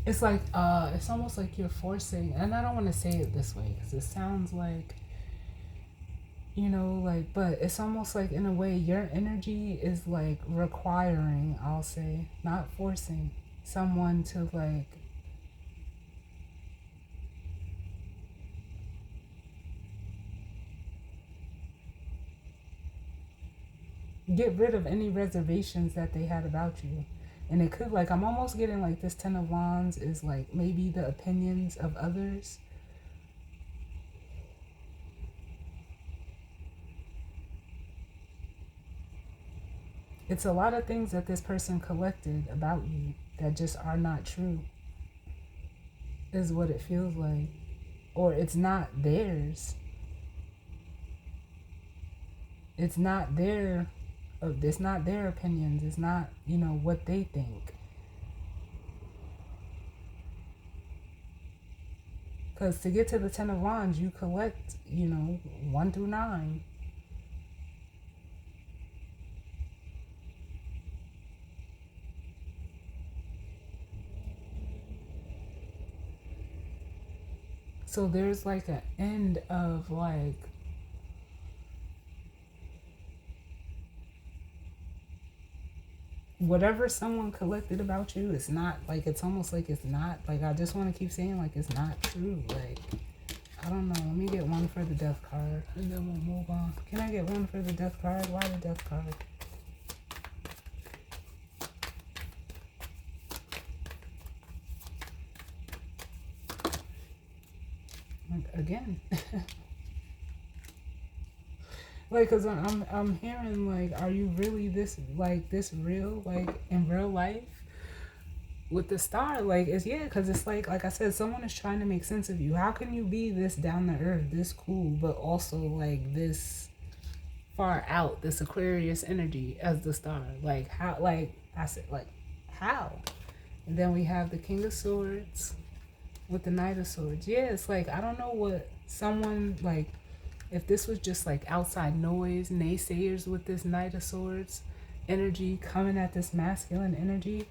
it's like, it's almost like you're forcing, and I don't want to say it this way because it sounds like, you know, like, but it's almost like in a way your energy is like requiring, I'll say, not forcing someone to like get rid of any reservations that they had about you. And it could, like, I'm almost getting like this Ten of Wands is like maybe the opinions of others. It's a lot of things that this person collected about you that just are not true, is what it feels like. Or it's not theirs. It's not their, it's not their opinions. It's not, you know, what they think. Because to get to the Ten of Wands, you collect, you know, 1 through 9. So there's like an end of like, whatever someone collected about you, it's not like, it's almost like it's not, like, I just want to keep saying like it's not true. Like, I don't know. Let me get one for the death card and then we'll move on. Can I get one for the death card? Why the death card? Again. Like, cause I'm hearing like, are you really this, like, this real, like in real life? With the star, like, it's, yeah, because it's like I said, someone is trying to make sense of you. How can you be this down to earth, this cool, but also like this far out, this Aquarius energy as the star? Like, how? Like I said, like, how? And then we have the King of Swords with the Knight of Swords. Yeah, it's like, I don't know what someone, like, if this was just like outside noise, naysayers with this Knight of Swords energy coming at this masculine energy.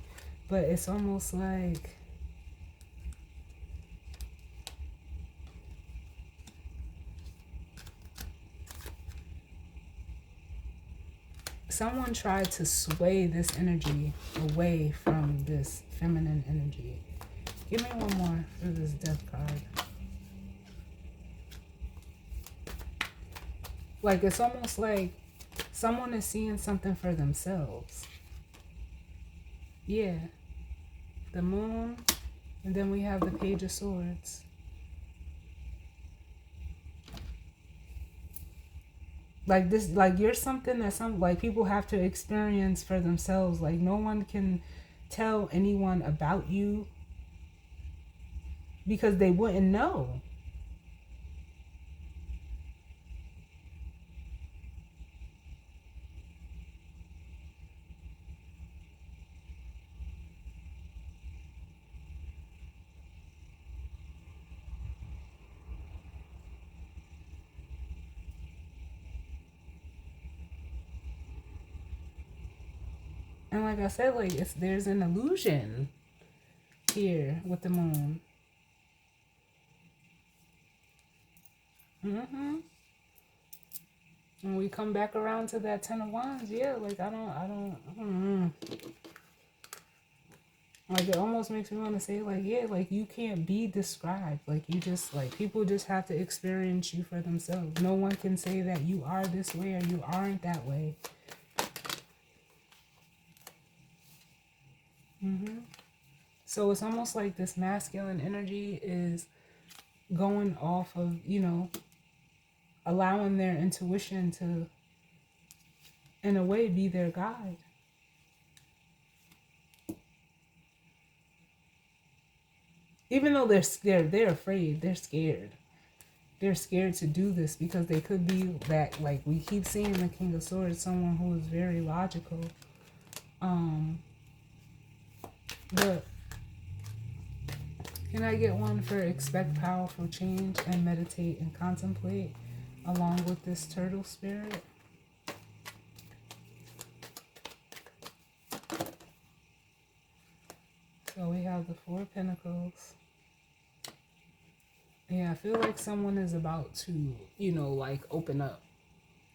But it's almost like someone tried to sway this energy away from this feminine energy. Give me one more for this death card. Like, it's almost like someone is seeing something for themselves. Yeah. The Moon. And then we have the Page of Swords. Like this, like, you're something that some, like, people have to experience for themselves. Like, no one can tell anyone about you because they wouldn't know. And like I said, like, there's an illusion here with the Moon. Mm-hmm. When we come back around to that Ten of Wands, yeah, like, I don't. Like, it almost makes me want to say, like, yeah, like, you can't be described. Like, you just, like, people just have to experience you for themselves. No one can say that you are this way or you aren't that way. So it's almost like this masculine energy is going off of, allowing their intuition to, in a way, be their guide. Even though they're afraid, they're scared. They're scared to do this because they could be that, like we keep seeing the King of Swords, someone who is very logical. But can I get one for expect powerful change and meditate and contemplate along with this turtle spirit? So we have the Four of Pentacles. Yeah, I feel like someone is about to, like open up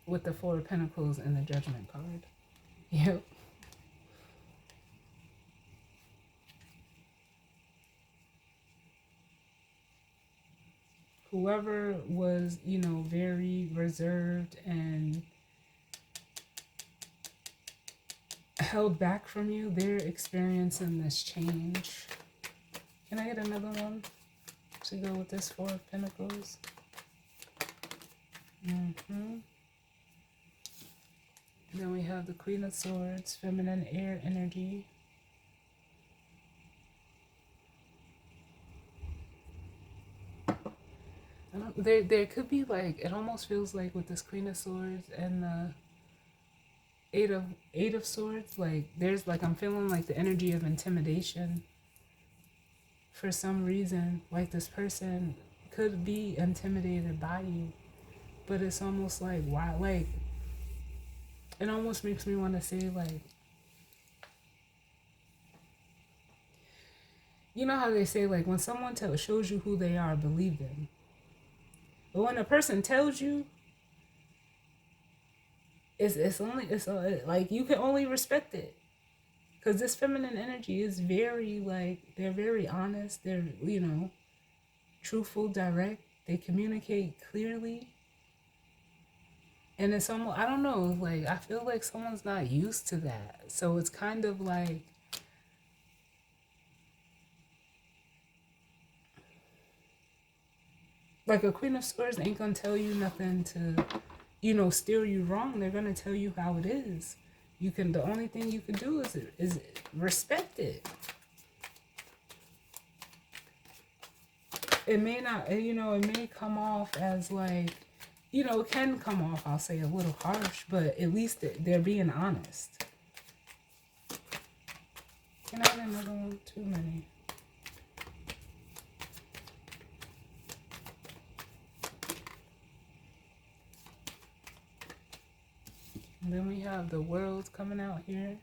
with the Four of Pentacles and the Judgment card. Yep. Whoever was, very reserved and held back from you, they're experiencing this change. Can I get another one to go with this Four of Pentacles? Then we have the Queen of Swords, feminine air energy. There could be, like, it almost feels like with this Queen of Swords and the Eight of Swords, like there's, like, I'm feeling like the energy of intimidation. For some reason, like, this person could be intimidated by you, but it's almost like, why? Like, it almost makes me want to say, like, you know how they say, like, when someone shows you who they are, believe them. But when a person tells you, it's like, you can only respect it. Because this feminine energy is very, like, they're very honest. They're, truthful, direct. They communicate clearly. And it's almost, I don't know, like, I feel like someone's not used to that. So it's kind of like, a Queen of Swords ain't gonna tell you nothing to, steer you wrong. They're gonna tell you how it is. The only thing you can do is respect it. It may not, it may come off as, like, it can come off, I'll say, a little harsh, but at least they're being honest. Can I get another one? Too many. And then we have the World coming out here.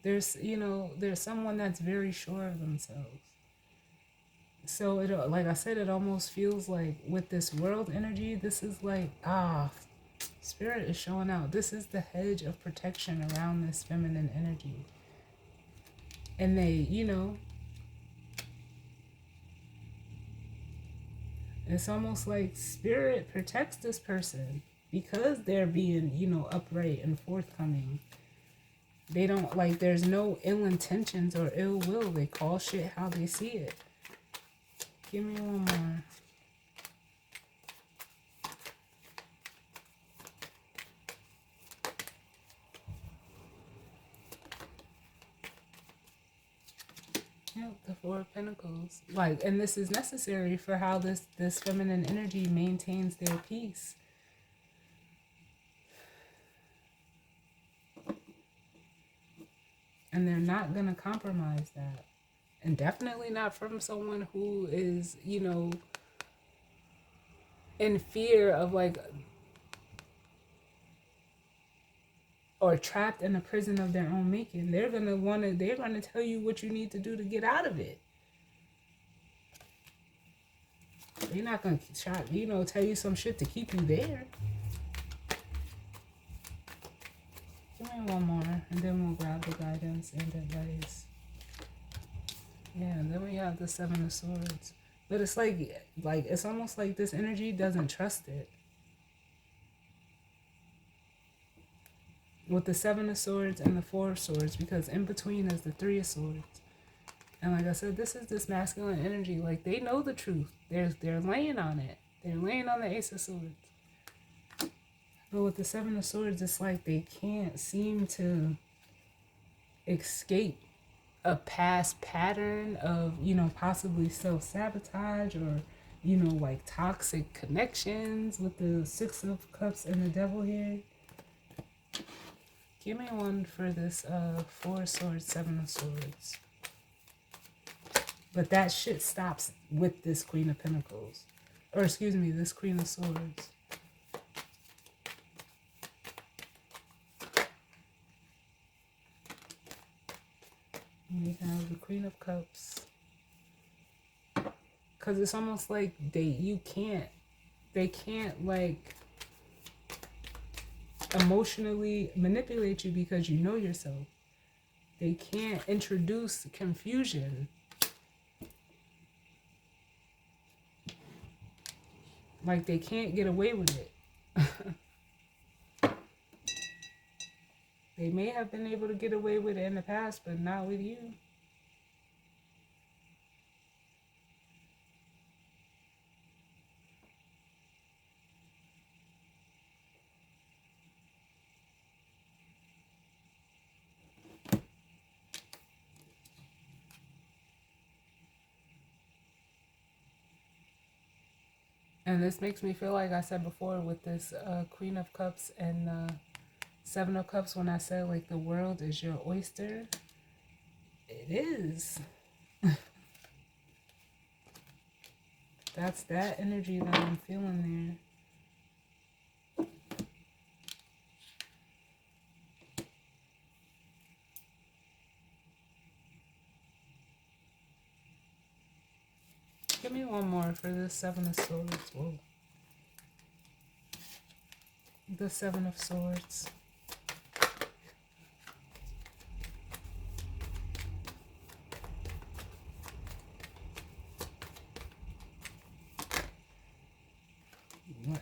There's someone that's very sure of themselves. So it, like I said, it almost feels like with this World energy, this is like, Spirit is showing out. This is the hedge of protection around this feminine energy. And they, it's almost like Spirit protects this person because they're being, upright and forthcoming. They don't, like, there's no ill intentions or ill will. They call shit how they see it. Give me one more. Yep, the Four of Pentacles. Like, and this is necessary for how this feminine energy maintains their peace. And they're not going to compromise that. And definitely not from someone who is, in fear of, like, or trapped in a prison of their own making. They're going to tell you what you need to do to get out of it. They're not gonna try, tell you some shit to keep you there. Give me one more, and then we'll grab the guidance and advice. Yeah, and then we have the Seven of Swords. But it's like it's almost like this energy doesn't trust it. With the Seven of Swords and the Four of Swords, because in between is the Three of Swords. And like I said, this is this masculine energy. Like, they know the truth. They're laying on it. They're laying on the Ace of Swords. But with the Seven of Swords, it's like they can't seem to escape a past pattern of, possibly self-sabotage or, like toxic connections with the Six of Cups and the Devil here. Give me one for this Four of Swords, Seven of Swords. But that shit stops with this Queen of Pentacles. Or excuse me, this Queen of Swords. We have the Queen of Cups. Because it's almost like they can't like emotionally manipulate you because you know yourself. They can't introduce confusion. Like, they can't get away with it. They may have been able to get away with it in the past, but not with you. And this makes me feel like I said before with this Queen of Cups and Seven of Cups, when I said like the world is your oyster. It is. That's that energy that I'm feeling there. Give me one more for this Seven of Swords. Whoa. The Seven of Swords.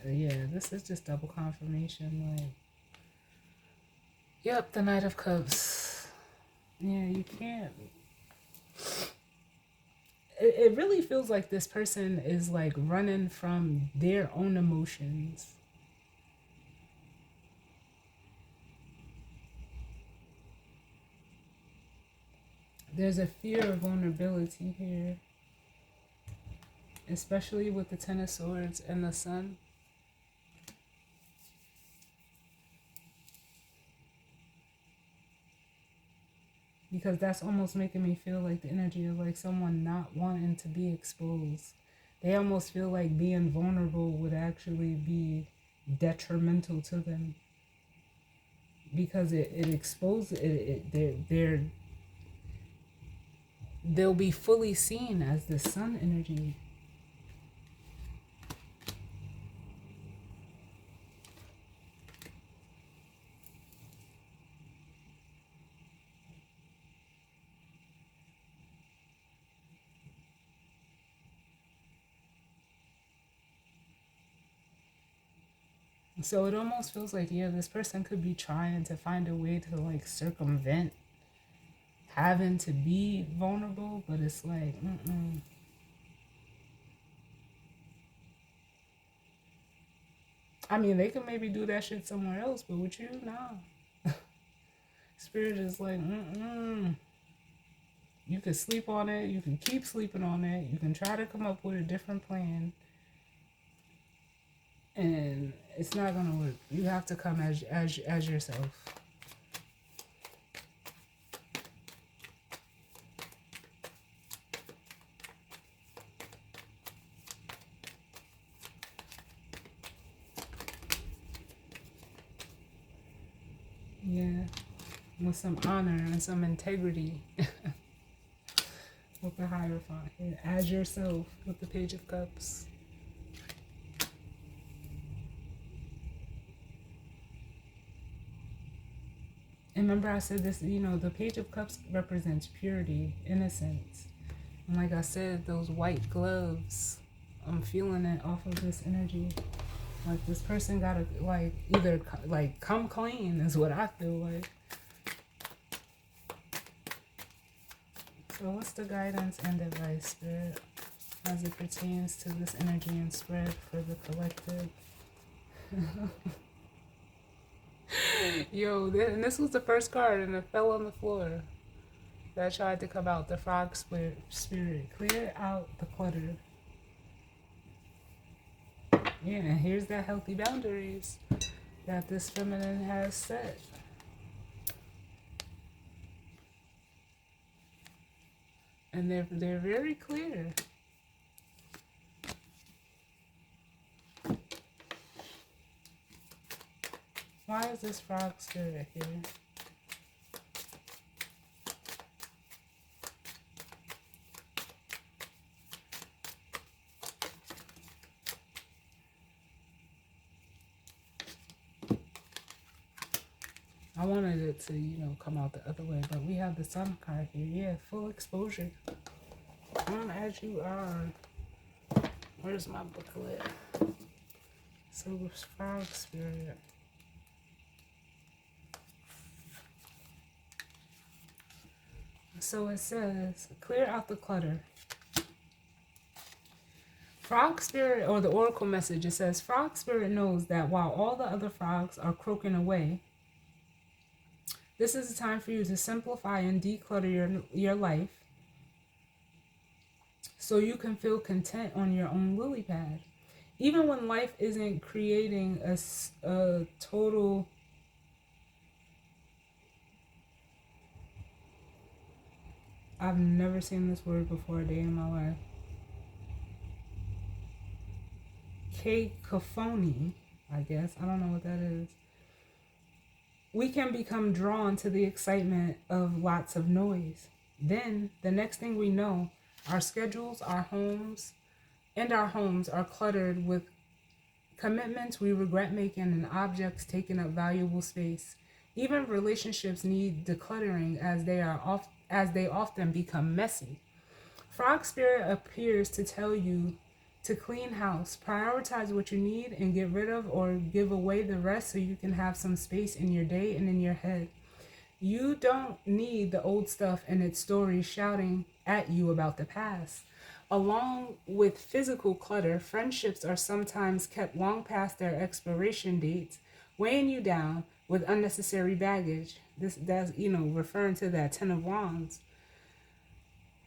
Yeah, this is just double confirmation. Like, yep, the Knight of Cups. Yeah, you can't. It really feels like this person is like running from their own emotions. There's a fear of vulnerability here, especially with the Ten of Swords and the Sun. Because that's almost making me feel like the energy of like someone not wanting to be exposed. They almost feel like being vulnerable would actually be detrimental to them. Because it exposes they'll be fully seen as the Sun energy. So it almost feels like, yeah, this person could be trying to find a way to like circumvent having to be vulnerable, but it's like, I mean, they could maybe do that shit somewhere else, but with you, nah. Spirit is like, You can sleep on it, you can keep sleeping on it, you can try to come up with a different plan, and it's not gonna work. You have to come as yourself. Yeah, with some honor and some integrity. With the Hierophant, as yourself with the Page of Cups. And remember I said this, you know, the Page of Cups represents purity, innocence. And like I said, those white gloves, I'm feeling it off of this energy. Like this person gotta like either like come clean is what I feel like. So what's the guidance and advice, Spirit, as it pertains to this energy and spread for the collective? Yo, and this was the first card and it fell on the floor. That tried to come out. The frog spirit. Clear out the clutter. Yeah, and here's that healthy boundaries that this feminine has set. And they're very clear. Why is this frog spirit here? I wanted it to, you know, come out the other way, but we have the sun card here. Yeah, full exposure. Come as you are. Where's my booklet? So this frog spirit. So it says, clear out the clutter. Frog spirit, or the oracle message, it says, frog spirit knows that while all the other frogs are croaking away, this is a time for you to simplify and declutter your life so you can feel content on your own lily pad. Even when life isn't creating a total... I've never seen this word before a day in my life. Cacophony, I guess. I don't know what that is. We can become drawn to the excitement of lots of noise. Then, the next thing we know, our schedules, our homes are cluttered with commitments we regret making and objects taking up valuable space. Even relationships need decluttering as they often become messy. Frog spirit appears to tell you to clean house, prioritize what you need, and get rid of or give away the rest so you can have some space in your day and in your head. You don't need the old stuff and its stories shouting at you about the past. Along with physical clutter, friendships are sometimes kept long past their expiration dates, weighing you down with unnecessary baggage. That's, you know, referring to that Ten of Wands.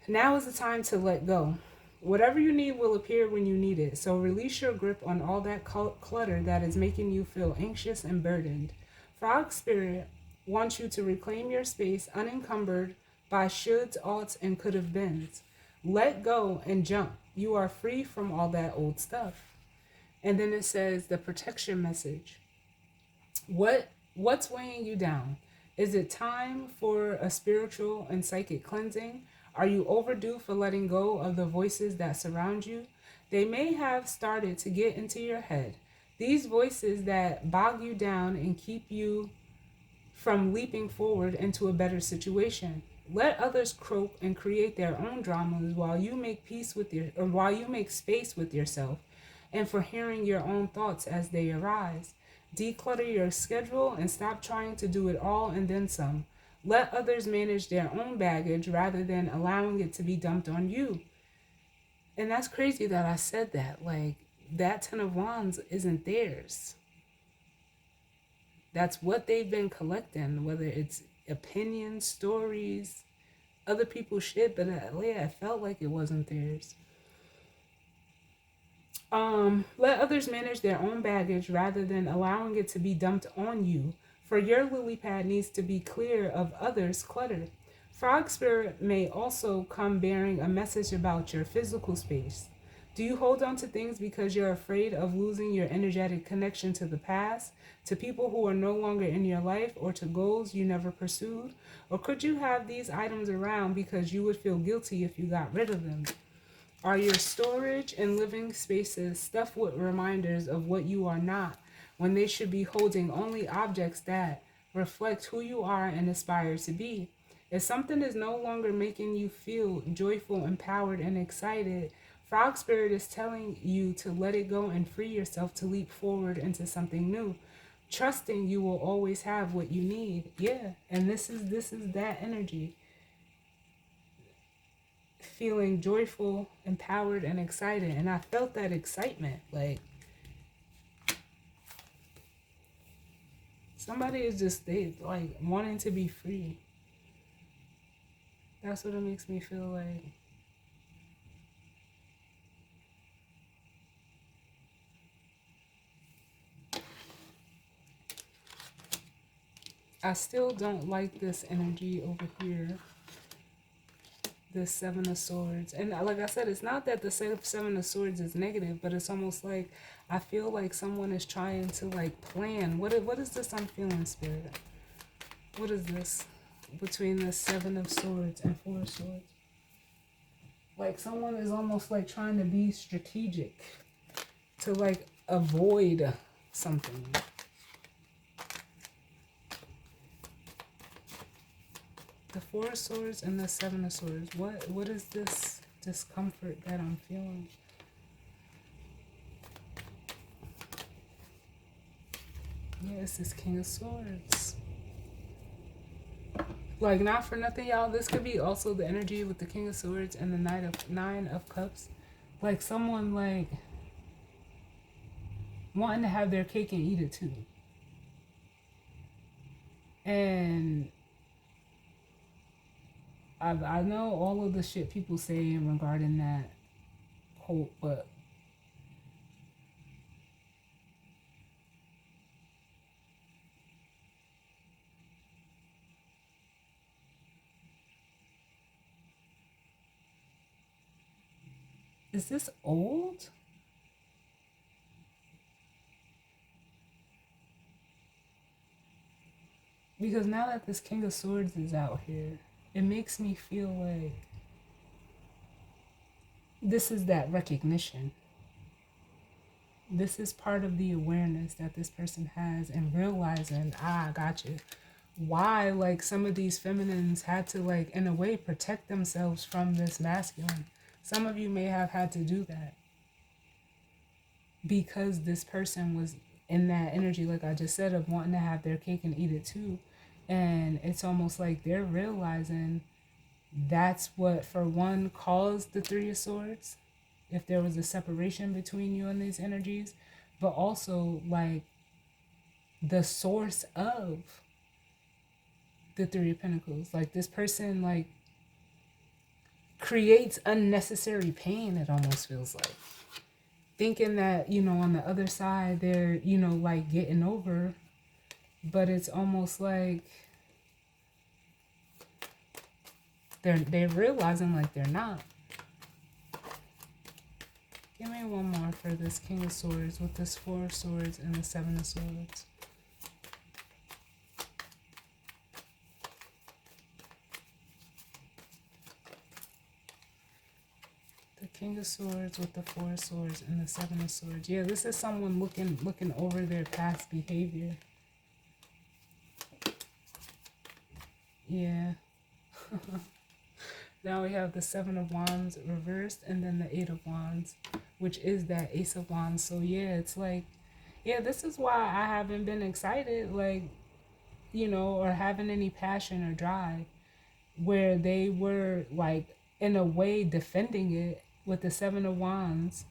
Now is the time to let go. Whatever you need will appear when you need it, so release your grip on all that clutter that is making you feel anxious and burdened. Frog Spirit wants you to reclaim your space unencumbered by shoulds, oughts, and could have beens. Let go and jump. You are free from all that old stuff. And then it says the protection message. What's weighing you down? Is it time for a spiritual and psychic cleansing? Are you overdue for letting go of the voices that surround you? They may have started to get into your head. These voices that bog you down and keep you from leaping forward into a better situation. Let others croak and create their own dramas while you make space with yourself and for hearing your own thoughts as they arise. Declutter your schedule and stop trying to do it all and then some. Let others manage their own baggage rather than allowing it to be dumped on you. And that's crazy that I said that. Like, that Ten of Wands isn't theirs. That's what they've been collecting, whether it's opinions, stories, other people's shit, but I felt like it wasn't theirs. Let others manage their own baggage rather than allowing it to be dumped on you. For your lily pad needs to be clear of others' clutter. Frog spirit may also come bearing a message about your physical space. Do you hold on to things because you're afraid of losing your energetic connection to the past, to people who are no longer in your life, or to goals you never pursued? Or could you have these items around because you would feel guilty if you got rid of them? Are your storage and living spaces stuffed with reminders of what you are not, when they should be holding only objects that Reflect who you are and aspire to be. If something is no longer making you feel joyful, empowered, and excited, Frog Spirit is telling you to let it go and free yourself to leap forward into something new. Trusting you will always have what you need. Yeah, and this is that energy. Feeling joyful, empowered, and excited. And I felt that excitement. Like somebody is just they like wanting to be free. That's what it makes me feel like. I still don't like this energy over here. The Seven of Swords. And like I said, it's not that the Seven of Swords is negative, but it's almost like I feel like someone is trying to like plan. What is this I'm feeling, Spirit? What is this? Between the Seven of Swords and Four of Swords. Like someone is almost like trying to be strategic to like avoid something. The Four of Swords and the Seven of Swords. What is this discomfort that I'm feeling? Yes, this King of Swords. Like, not for nothing, y'all. This could be also the energy with the King of Swords and the Nine of Cups. Like, someone, like, wanting to have their cake and eat it, too. And I know all of the shit people say regarding that quote, but is this old? Because now that this King of Swords is out here, it makes me feel like this is that recognition. This is part of the awareness that this person has and realizing, I got you. Why, like, some of these feminines had to, like, in a way, protect themselves from this masculine. Some of you may have had to do that because this person was in that energy, like I just said, of wanting to have their cake and eat it too. And it's almost like they're realizing that's what, for one, caused the Three of Swords, if there was a separation between you and these energies, but also, like, the source of the Three of Pentacles. Like, this person, like, creates unnecessary pain, it almost feels like. Thinking that, you know, on the other side, they're, you know, like, getting over, but it's almost like they're realizing, like, they're not. Give me one more for this King of Swords with this Four of Swords and the Seven of Swords. The King of Swords with the Four of Swords and the Seven of Swords. Yeah, this is someone looking over their past behavior. Yeah. Now we have the Seven of Wands reversed and then the Eight of Wands, which is that Ace of Wands. So yeah, it's like, yeah, this is why I haven't been excited, like, you know, or having any passion or drive, where they were, like, in a way defending it with the Seven of Wands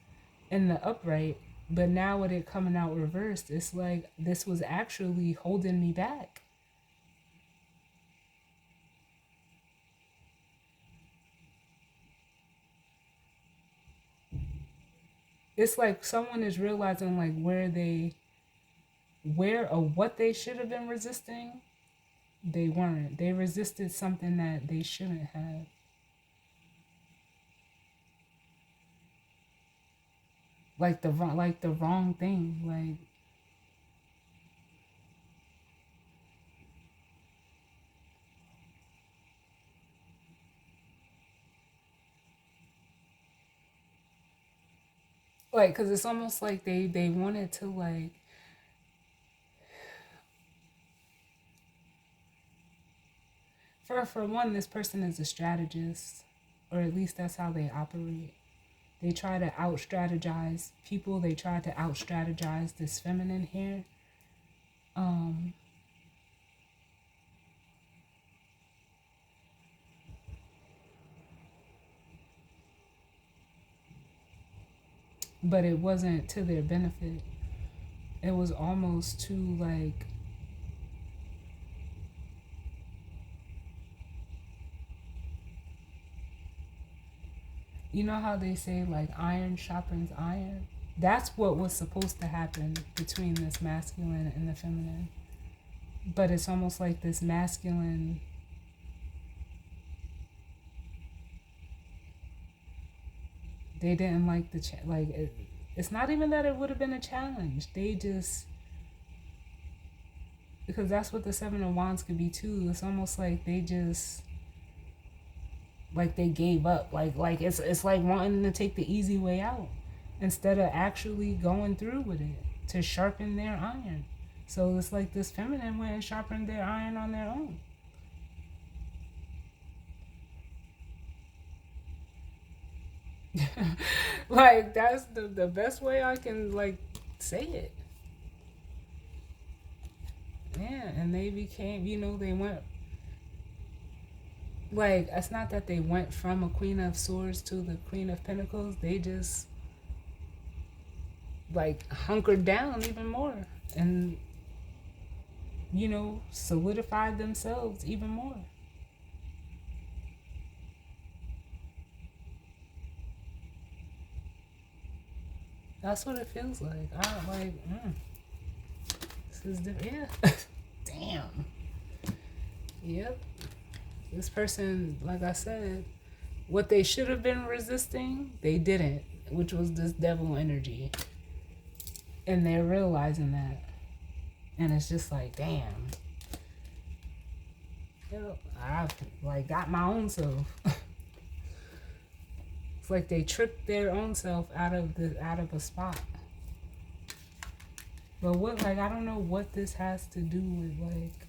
and the upright. But now with it coming out reversed, it's like this was actually holding me back. It's like someone is realizing, like, where or what they should have been resisting, they weren't. They resisted something that they shouldn't have. Like the wrong thing. Like, because it's almost like they wanted to, like, For one, this person is a strategist, or at least that's how they operate. They try to out strategize people. They try to out strategize this feminine here. Um, but it wasn't to their benefit. It was almost too like, you know how they say like iron sharpens iron? That's what was supposed to happen between this masculine and the feminine. But it's almost like this masculine, they didn't like the it's not even that it would have been a challenge. They just, because that's what the Seven of Wands could be too. It's almost like they just, like they gave up. Like it's like wanting to take the easy way out instead of actually going through with it to sharpen their iron. So it's like this feminine went and sharpened their iron on their own. Like that's the best way I can like say it. Yeah, and they became, they went, like, it's not that they went from a Queen of Swords to the Queen of Pentacles. They just like hunkered down even more and solidified themselves even more. That's what it feels like. I like, this is different. Yeah. Damn. Yep. This person, like I said, what they should have been resisting, they didn't, which was this devil energy. And they're realizing that. And it's just like, damn. Yep, I've like got my own self. It's like they tricked their own self out of a spot. But what, like, I don't know what this has to do with, like,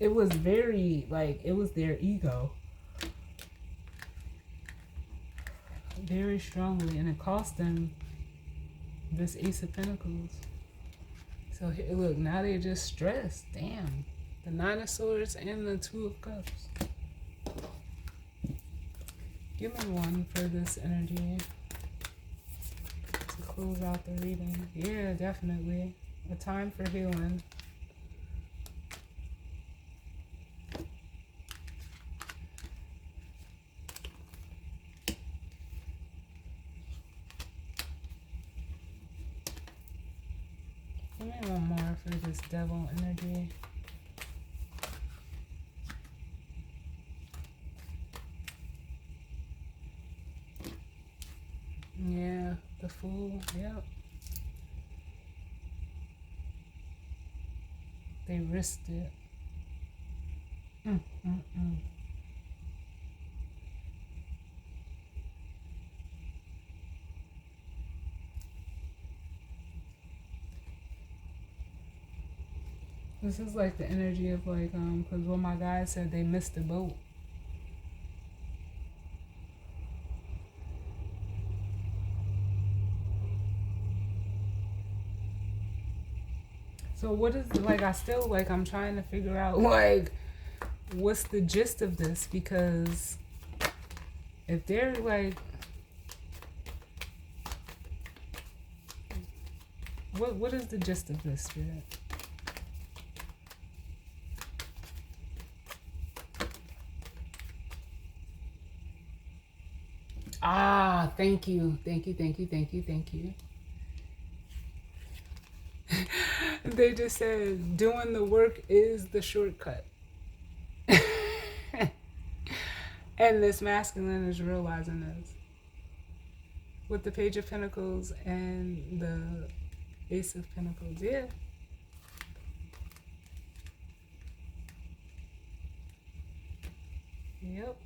it was very, like, it was their ego. Very strongly, and it cost them this Ace of Pentacles. So here, look, now they're just stressed. Damn. The Nine of Swords and the Two of Cups. Give me one for this energy to close out the reading. Yeah, definitely. A time for healing. Give me one more for this devil energy. Yeah, the Fool. Yep. They risked it. This is like the energy of like, because what my guy said, they missed the boat. So what is, like, I still, like, I'm trying to figure out, like, what's the gist of this? Because if they're, like, what is the gist of this, Spirit? Ah, thank you. Thank you, thank you, thank you, thank you. They just said doing the work is the shortcut. And this masculine is realizing this. With the Page of Pentacles and the Ace of Pentacles. Yeah. Yep.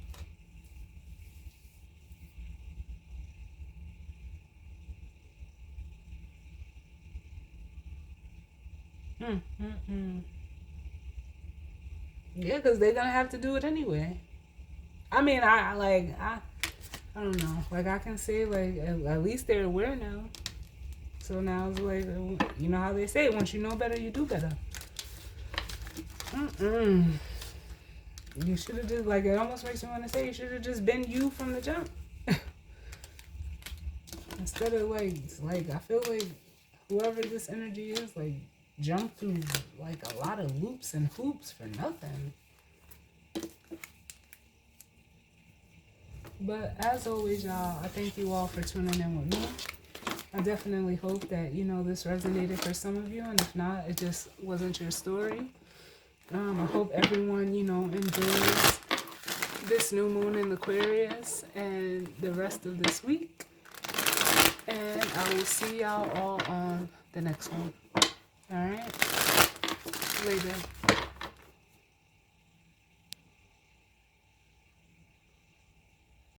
Yeah, because they're gonna have to do it anyway. I mean, I don't know. Like, I can say, like, at least they're aware now. So now it's like, you know how they say, once you know better, you do better. You should have just, like, it almost makes me want to say, you should have just been you from the jump. Instead of, like, I feel like whoever this energy is, like, jump through, like, a lot of loops and hoops for nothing. But as always, y'all, I thank you all for tuning in with me. I definitely hope that, you know, this resonated for some of you. And if not, it just wasn't your story. I hope everyone, you know, enjoys this new moon in Aquarius and the rest of this week. And I will see y'all all on the next one. All right? Later.